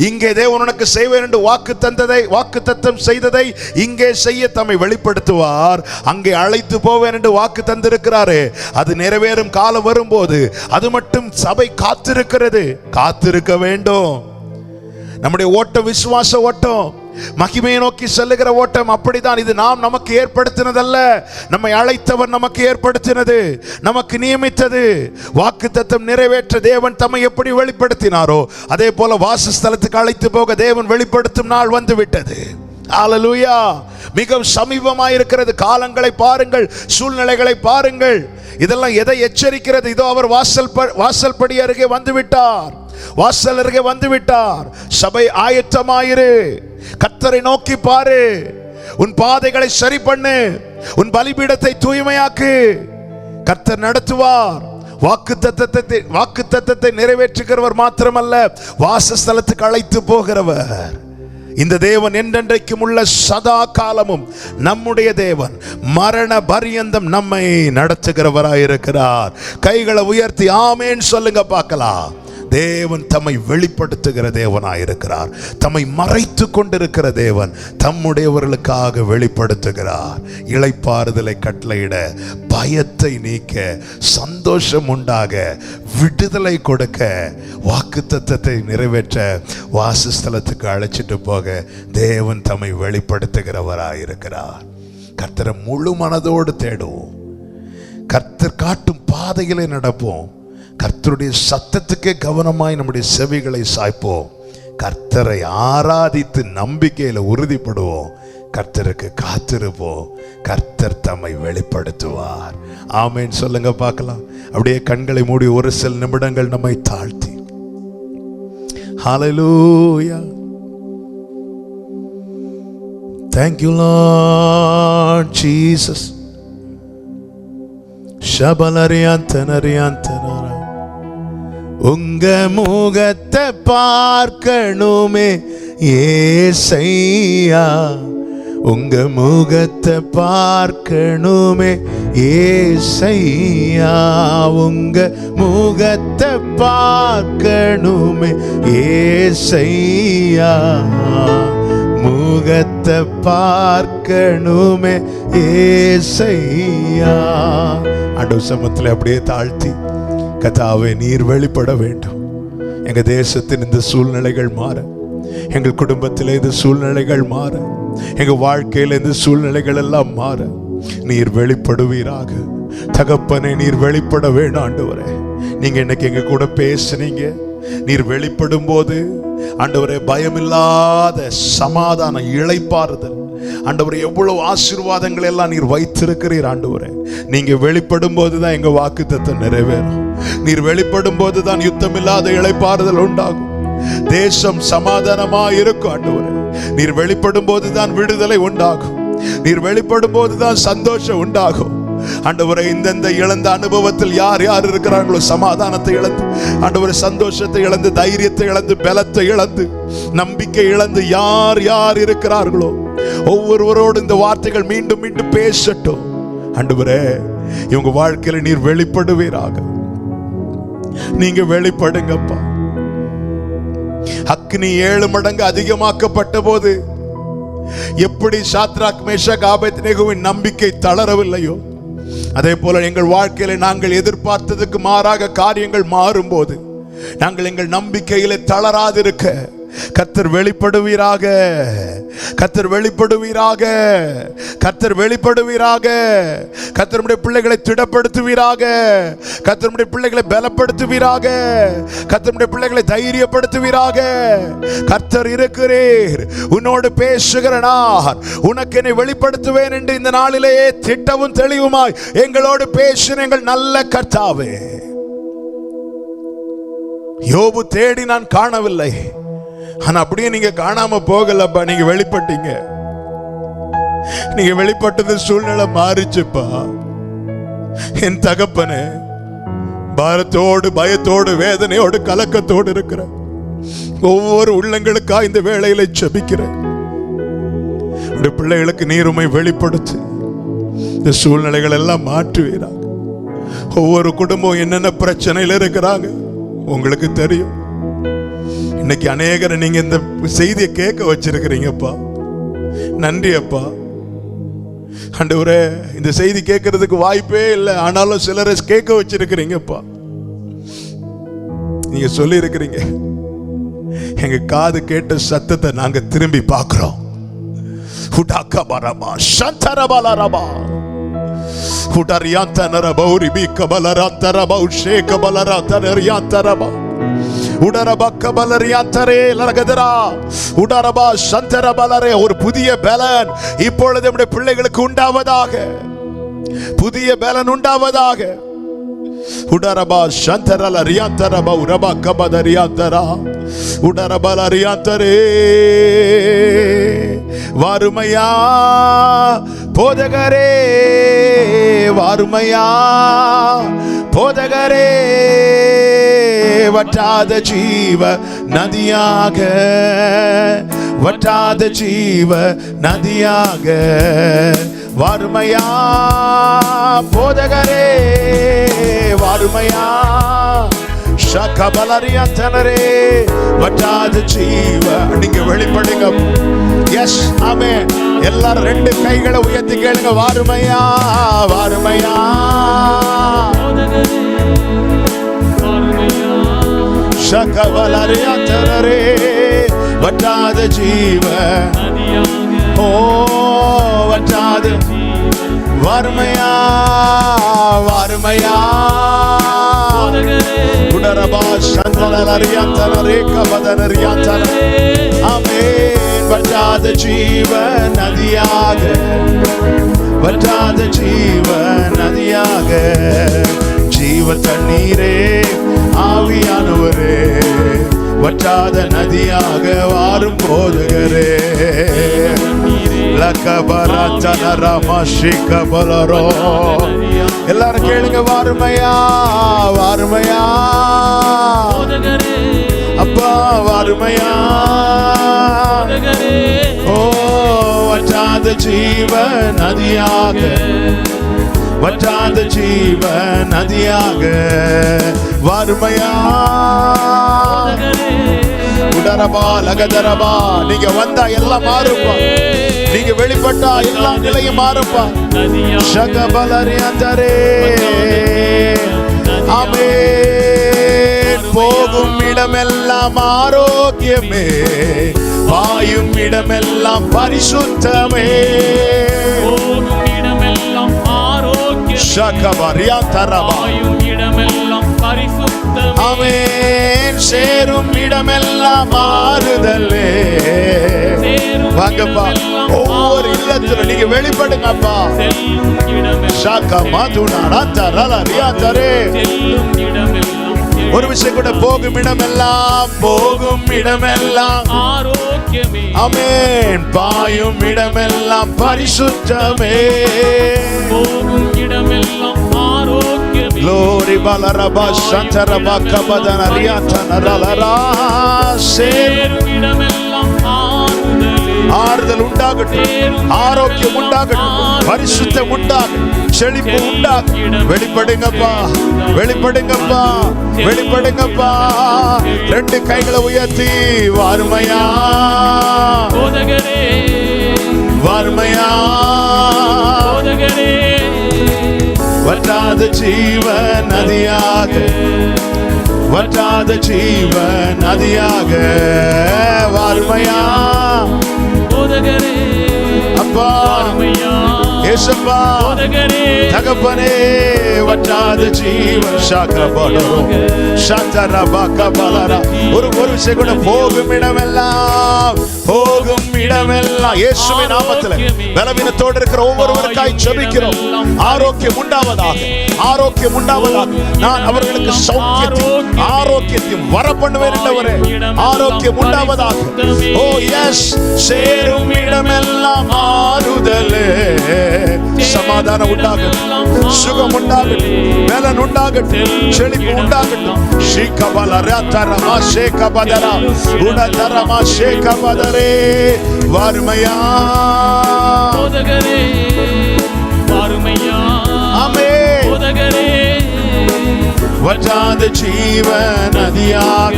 இங்கே தேவன் உனக்கு செய்வேன் என்று வாக்குத்தத்தம் செய்ததை இங்கே செய்ய தம்மை வெளிப்படுத்துவார். அங்கே அழைத்து போவேன் என்று வாக்கு தந்திருக்கிறாரே, அது நிறைவேறும் காலம் வரும்போது அது மட்டும் சபை காத்திருக்க வேண்டும். நம்முடைய ஓட்டம் விசுவாச ஓட்டம். மகிமையை நோக்கி செல்லுகிற ஓட்டம் அப்படித்தான். இது நாம் நமக்கு ஏற்படுத்தினதல்ல, நம்மை அழைத்தவர் நமக்கு ஏற்படுத்தினது, நமக்கு நியமித்தது. வாக்குத்தத்தம் நிறைவேற்ற தேவன் தம்மை எப்படி வெளிப்படுத்தினாரோ அதே போல வாசஸ்தலத்துக்கு அழைத்து போக தேவன் வெளிப்படுத்தும் நாள் வந்து விட்டது. ஹல்லேலூயா. மிகவும் சமீபமாய் இருக்கிறது. காலங்களை பாருங்கள், சூழ்நிலைகளை பாருங்கள். இதெல்லாம் எதை எச்சரிக்கிறது? இதோ அவர் வாசல்படி அருகே வந்து விட்டார், வாசல் அருகே வந்து விட்டார். சபை ஆயத்தமாயிரு, கர்த்தரை நோக்கி பாரு, உன் பாதைகளை சரி பண்ணு, உன் பலிபீடத்தை தூய்மையாக்கு. கர்த்தர் நடத்துவார். வாக்குத்தத்தத்தை நிறைவேற்றுகிறவர் மாத்திரமல்ல, வாசஸ்தலத்துக்கு அழைத்து போகிறவர். இந்த தேவன் என்றென்றைக்கும் உள்ள சதா காலமும் நம்முடைய தேவன். மரண பரியந்தம் நம்மை நடத்துகிறவராயிருக்கிறார். கைகளை உயர்த்தி ஆமென் சொல்லுங்க பார்க்கலாம். தேவன் தம்மை வெளிப்படுத்துகிற தேவனாயிருக்கிறார். தம்மை மறைத்து கொண்டிருக்கிற தேவன் தம்முடையவர்களுக்காக வெளிப்படுத்துகிறார். இளைப்பாறுதலை கட்டளையிட, பயத்தை நீக்க, சந்தோஷம் உண்டாக, விடுதலை கொடுக்க, வாக்குத்தத்தத்தை நிறைவேற்ற, வாசஸ்தலத்துக்கு அழைச்சிட்டு போக தேவன் தம்மை வெளிப்படுத்துகிறவராயிருக்கிறார். கர்த்தரை முழு மனதோடு தேடுவோம். கர்த்தர் காட்டும் பாதைகளை நடப்போம். கர்த்தருடைய சத்தத்துக்கே கவனமாய் நம்முடைய செவிகளை சாய்ப்போம். கர்த்தரை ஆராதித்து நம்பிக்கையில உறுதிப்படுவோம். கர்த்தருக்கு காத்திருப்போம். கர்த்தர் தம்மை வெளிப்படுத்துவார். ஆமென் சொல்லுங்க பார்க்கலாம். அப்படியே கண்களை மூடி ஒரு சில நிமிடங்கள் நம்மை தாழ்த்தி, ஹல்லேலூயா. Thank you Lord Jesus. ஷபலரியாந்தனரியாந்தனரா, உங்க முகத்தை பார்க்கணுமே ஏசையா, உங்க முகத்தை பார்க்கணுமே ஏசையா, உங்க முகத்தை பார்க்கணுமே ஏசையா, முகத்தை பார்க்கணுமே ஏசையா. ஆண்டவர் சமூகத்தில் அப்படியே தாழ்த்தி, கர்த்தாவே நீர் வெளிப்பட வேண்டும். எங்க தேசத்தின் இந்த சூழ்நிலைகள் மாற, எங்கள் குடும்பத்தில் இந்த சூழ்நிலைகள் மாற, எங்க வாழ்க்கையில் இந்த சூழ்நிலைகள் எல்லாம் மாற நீர் வெளிப்படுவீராக. தகப்பனே நீர் வெளிப்பட வேண்டும் ஆண்டவரே. நீங்க இன்னைக்கு எங்க கூட பேசுனீங்க. நீர் வெளிப்படும் போது ஆண்டவரே பயமில்லாத சமாதான இளைப்பாறுதல், ஆண்டவரே எவ்வளவு ஆசீர்வாதங்கள் எல்லாம் நீர் வைத்திருக்கிறீர் ஆண்டவரே. நீங்க வெளிப்படும் போதுதான் எங்க வாக்குத்தத்தம் நிறைவேறும். நீர் வெளிப்படும் போதுதான் யுத்தமில்லாத இளைப்பாறுதல் உண்டாகும். தேசம் சமாதானமா இருக்கும் ஆண்டவரே. நீர் வெளிப்படும் போதுதான் விடுதலை உண்டாகும். நீர் வெளிப்படும் போதுதான் சந்தோஷம் உண்டாகும் ஆண்டவரே. இந்தந்த இழந்த அனுபவத்தில் யார் யார் இருக்கிறார்களோ, சமாதானத்தை இழந்து ஆண்டவரே, சந்தோஷத்தை இழந்து, தைரியத்தை இழந்து, பலத்தை இழந்து, நம்பிக்கை இழந்து யார் யார் இருக்கிறார்களோ ஒவ்வொருவரோடு இந்த வார்த்தைகள் மீண்டும் மீண்டும் பேசட்டும் ஆண்டவரே. இவங்க வாழ்க்கையில நீர் வெளிப்படுவீராக. நீங்க வெளிப்படுங்கப்பா. அக்னி 7 மடங்கு அதிகமாக்கப்பட்ட போது எப்படி சாத்ராக் மேஷாக் ஆபேத்நேகோவின் நம்பிக்கை தளரவில்லையோ, அதே போல எங்கள் வாழ்க்கையில நாங்கள் எதிர்பார்த்ததுக்கு மாறாக காரியங்கள் மாறும்போது நாங்கள் எங்கள் நம்பிக்கையிலே தளராதிருக்க கர்த்தர் வெளிப்படுவீராக. கர்த்தர் வெளிப்படுவீராக. கர்த்தர் வெளிப்படுவீராக. கர்த்தருடைய பிள்ளைகளை திடப்படுத்துவீராக. கர்த்தருடைய பிள்ளைகளை பலப்படுத்துவீராக. கர்த்தருடைய பிள்ளைகளை தைரியப்படுத்துவீராக. கர்த்தர் இருக்கிறீர், உன்னோடு பேசுகிற நான் உனக்கு என்னை வெளிப்படுத்துவேன் என்று இந்த நாளிலேயே திட்டவும் தெளிவுமாய் எங்களோடு பேசின எங்கள் நல்ல கர்த்தாவே. யோபு தேடி நான் காணவில்லை, ஆனா அப்படியே நீங்க காணாம போகலப்பா. நீங்க வெளிப்பட்டீங்க. நீங்க வெளிப்பட்டது சூழ்நிலை மாறிச்சுப்பா. என் தகப்பனே, பாரத்தோடு, பயத்தோடு, வேதனையோடு, கலக்கத்தோடு இருக்கிற ஒவ்வொரு உள்ளங்களுக்கா இந்த வேளையில ஜெபிக்கிறேன். பிள்ளைகளுக்கு நீருமை வெளிப்படுத்து. இந்த சூழ்நிலைகள் எல்லாம் மாற்றுவீராக. ஒவ்வொரு குடும்பம் என்னென்ன பிரச்சனையில் இருக்கிறாங்க உங்களுக்கு தெரியும். இன்னைக்கு அநேகரை நீங்க இந்த செய்தியை கேட்க வச்சிருக்கிறீங்கப்பா. நன்றி அப்பா. ஆண்டவரே, இந்த செய்தி கேட்கறதுக்கு வாய்ப்பே இல்லை, ஆனாலும் சிலரை கேட்க வச்சிருக்கிறீங்கப்பா. நீங்க சொல்லி இருக்கிறீங்க, எங்க காது கேட்ட சத்தத்தை நாங்க திரும்பி பார்க்கிறோம். உடகபரமா சந்தரபலரபா உடரியாந்தனரபா உரிபிகபலரந்தரபா உஷேகபலரந்தனரியாந்தரபா உடரபக்கபலரியாந்தரே லரகதரா உடரபா சந்தரபலரே. ஒரு புதிய பலன் இப்பொழுது நம்முடைய பிள்ளைகளுக்கு உண்டாவதாக, புதிய பலன் உண்டாவதாக. உடரபா சந்தரல ரியாந்தரபா உரபா கபதரியாந்தரா உடரபல ரியாந்தரே. வாருமையா போதகரே, வாருமையா போதகரே, வற்றாத ஜீவ நதியாக, வற்றாத ஜீவ நதியாக. வாருமையா போதகரே, வாருமையா ஷகபலரியாந்தனரே, வற்றாத ஜீவ. நீங்க வெளிப்படுங்க. எஸ் ஆமென். எல்லாரும் ரெண்டு கைகளை உயர்த்தி கேளுங்க. வாருமையா, வாருமையா ஷகபலரியாந்தனரே, வற்றாத ஜீவ. ஓ வற்றாத வாருமையா, வாருமையா உடரபா சந்தனரியாந்தனரே கபதனரியாந்தனரே. ஆமென். வற்றாத ஜீவ நதியாக, வற்றாத ஜீவ நதியாக. ஜீவ தண்ணீரே ஆவியானவரே, வற்றாத நதியாக வாரும் போதுகரே. லகபரதனரமஷிகபலரோ. எல்லாரும் கேளுங்க. வாருமையா, வாருமையா அப்பா, வாருமையா. ஓ வற்றாத ஜீவ நதியாக, வற்றாத ஜீவ நதியாக. வாருமையா உடரபா லகதரபா. நீங்க வந்தா எல்லாம் மாறுப்பா, நீங்க வெளிப்பட்டா எல்லா நிலையும் மாறுப்பா. ஷகபலரியாந்தரே. ஆமென். போகும் இடமெல்லாம் ஆரோக்கியமே, பாயும் இடமெல்லாம் பரிசுத்தமே. போகும் இடமெல்லாம் ஆரோக்கியம், ஷகபரியாந்தரபா. பாயும் இடமெல்லாம் பரிசுத்தம். ஆமென். சேரும் இடமெல்லாம் மாறுதலே. வாங்கப்பா, ஒவ்வொரு இல்லத்துல நீங்க வெளிப்படுங்கப்பா. செல்லும் இடமெல்லாம், ஷகமதுனாரந்தரலரியாந்தரே. செல்லும் இடமெல்லாம், ஒரு விஷயம் கூட, போகும் இடமெல்லாம், போகும் இடமெல்லாம் ஆரோக்கியமே. ஆமென். பாயும் இடமெல்லாம் பரிசுத்தமே. போகும் இடமெல்லாம் ஆரோக்கியமே. Glory balaraba shantaraba kabadanaryatanalalala. சேரும் இடமெல்லாம் ஆறுதலே. ஆறுதல் உண்டாகட்டும், ஆரோக்கியம் உண்டாகட்டும், பரிசுத்தம் உண்டாகட்டும், செழிப்பு உண்டாகட்டும். வெளிப்படுங்கப்பா, வெளிப்படுங்கப்பா, வெளிப்படுங்கப்பா. ரெண்டு கைகளை உயர்த்தி வாருமையா போதகரே, வாருமையா போதகரே. வற்றாத ஜீவ நதியாக, வற்றாத ஜீவ நதியாக. வாருமையா போதகரே, அப்பா, வாருமையா ஏசப்பா, போதகரே. தகப்பனே. வற்றாத ஜீவ ஷகபலரோ சந்தரபகபலரா. ஒரு விஷயம் கூட, போகும் இடமெல்லாம், போகும் இடமெல்லாம் இயேசுவின் நாமத்தில் பலவீனத்தோடு இருக்கிற ஒவ்வொருவருக்காய் ஜெபிக்கிறோம். ஆரோக்கியம் உண்டாவதாக, ஆரோக்கியம் உண்டாவதாக. நான் அவர்களுக்கு சௌக்கியத்தையும் ஆரோக்கியத்தையும் வர பண்ணுவேன் என்றவரே. ஆரோக்கியம் உண்டாவதாக. ஓ எஸ். சேரும் இடமெல்லாம் ஆறுதலே. சமாதானம் உண்டாகட்டும், சுகம் உண்டாகட்டும், பலன் உண்டாகட்டும், செழிப்பு உண்டாகட்டும். ஷிகபலரதரமா ஷேகபதரா உடதரமா ஷேகபதரே. வாருமையா போதகரே, வாருமையா ஆமென். போதகரே. வற்றாத ஜீவ நதியாக,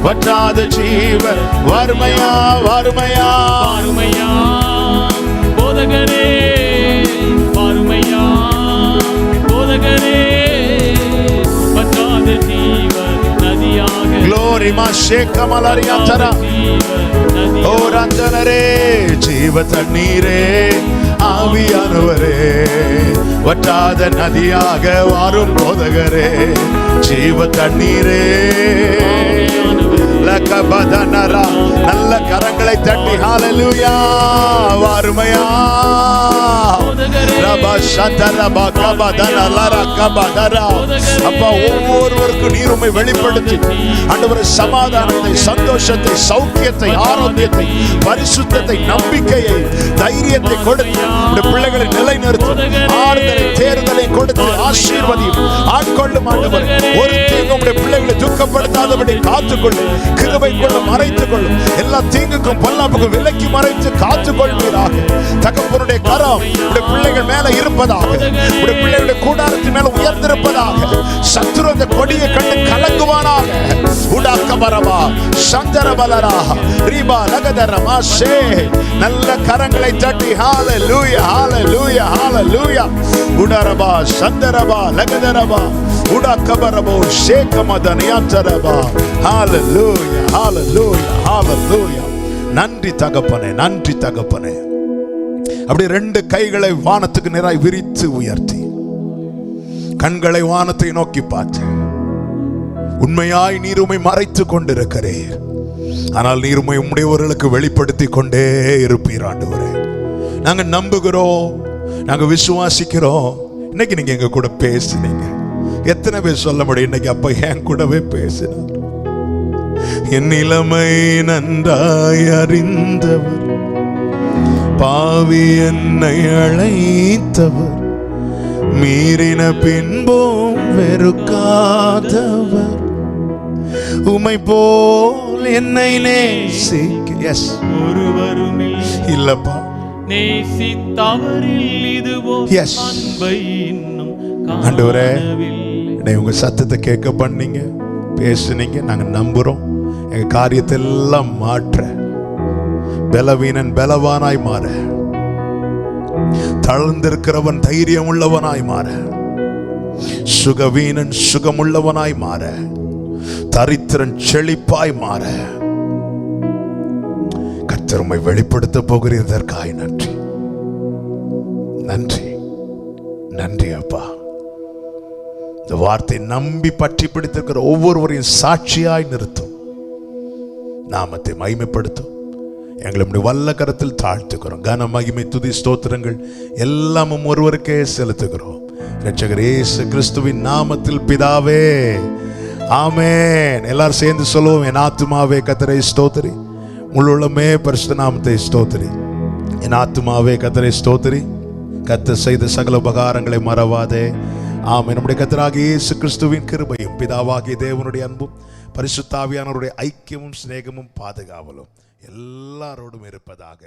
வற்றாத ஜீவ. வாருமையா, வாருமையா வாருமையா போதகரே, வாருமையா போதகரே. வற்றாத ஜீவ நதியாக, Glory ma sheka malaria tara. ஜீவ நதியாக. ஓ ரந்தனரே. ஜீவ தண்ணீரே ஆவியானவரே, வற்றாத நதியாக வாரும் போதகரே, ஜீவ தண்ணீரே. நல்ல கரங்களை தட்டி ஹalleluya வாருமையா. அப்பா, ஒவ்வொருவருக்கும் நீர் உம்மை வெளிப்படுத்தி ஆண்டவரே சமாதானத்தை, சந்தோஷத்தை, சௌக்கியத்தை, ஆரோக்கியத்தை, பரிசுத்தத்தை, நம்பிக்கையை, தைரியத்தை கொடுத்து உம்முடைய பிள்ளைகளை நிலைநிறுத்தும், ஆறுதலை, தேர்தலை கொடுத்து ஆசீர்வதியும், ஆட்கொள்ளும் ஆண்டவரே. ஒரு தீங்கு உம்முடைய பிள்ளைகளை துக்கப்படுத்தாதபடி காத்துக்கொள்ளும், கிருபை கொள்ள மறைத்துக் கொள்ளும், எல்லா தீங்குக்கும் பொல்லாப்புக்கும் விலக்கி மறைத்து காத்துக்கொள்வீராக. தகப்பனுடைய கரம் உடைய பிள்ளைகள் மேல இருப்பதாக, உடைய பிள்ளைகளுடைய கூடாரத்தின் மேல உயர்ந்திருப்பதாக. சத்துரு அந்த கொடியை கண்டு கலங்குவானாக. உடாக்கபரவா சந்தரபலரா ரீபா லகதரமா ஷே. நல்ல கரங்களை தட்டி ஹalleluya ஹalleluya ஹalleluya. உடரபா சந்தரபா லகதரபா உடாக்கபரபோ ஷேகமதனியந்தரபா. ஹalleluya ஹalleluya ஹalleluya. நன்றி தகப்பனே, நன்றி தகப்பனே. அப்படி ரெண்டு கைகளை வானத்துக்கு நேராய் விரித்து உயர்த்தி கண்களை வானத்தை நோக்கி பார்த்து, உண்மையாய் நீர் உம்மை மறைத்துக் கொண்டிருக்கிறீர், ஆனால் நீர் உம்மை உம்முடையவர்களுக்கு வெளிப்படுத்தி கொண்டே இருப்பீர் ஆண்டவரே. நாங்க நம்புகிறோம், நாங்க விசுவாசிக்கிறோம். இன்னைக்கு நீங்க எங்க கூட பேசுனீங்க. எத்தனை பேர் சொல்ல முடியும் இன்னைக்கு அப்பா என் கூடவே பேசினார். என் நிலைமை நன்றாய் அறிந்தவர், பாவி என்னை அழைத்தவர், மீறின பின்பும் வெறுக்காதவர், உம்மை போல் என்னை நேசிக்க ஒருவரும் இல்லப்பா, நேசித்தவரில் இதுவோ அன்பை இன்னும் ஆண்டவரே. உங்க சத்தத்தை கேட்க பண்ணீங்க, பேசுனீங்க. நாங்க நம்புறோம் எங்க காரியத்தை எல்லாம் மாற்ற, பலவீனன் பலவானாய் மாற, தளர்ந்திருக்கிறவன் தைரியம் உள்ளவனாய் மாற, சுகவீனன் சுகமுள்ளவனாய் மாற, தரித்திரன் செழிப்பாய் மாற கர்த்தர் உம்மை வெளிப்படுத்த போகிறதற்காய் நன்றி, நன்றி, நன்றி அப்பா. இந்த வார்த்தை நம்பி பற்றி பிடித்திருக்கிற ஒவ்வொருவரையும் சாட்சியாய் நிறுத்தும், நாமத்தை மகிமைப்படுத்தும். எங்களை வல்ல கரத்தில் தாழ்த்துக்கிறோம். கன மகிமை துதி ஸ்தோத்திரங்கள் எல்லாமும் ஒருவருக்கே செலுத்துகிறோம். இரட்சகர் இயேசு கிறிஸ்துவின் நாமத்தில் பிதாவே, ஆமென். எல்லாரும் சேர்ந்து சொல்லுவோம். என் ஆத்துமாவே கர்த்தரை ஸ்தோத்திரி, உள்ளுள்ளமே பரிசுத்த நாமத்தை ஸ்தோத்திரி. என் ஆத்துமாவே கர்த்தரை ஸ்தோத்திரி, கர்த்தர் செய்த சகல உபகாரங்களை மறவாதே. ஆமென். நம்முடைய கர்த்தராகிய இயேசு கிறிஸ்துவின் கிருபையும் பிதாவாகிய தேவனுடைய அன்பும் பரிசுத்த ஆவியானவருடைய ஐக்கியமும் சிநேகமும் பாதுகாவலும் எல்லாரோடும் இருப்பதாக.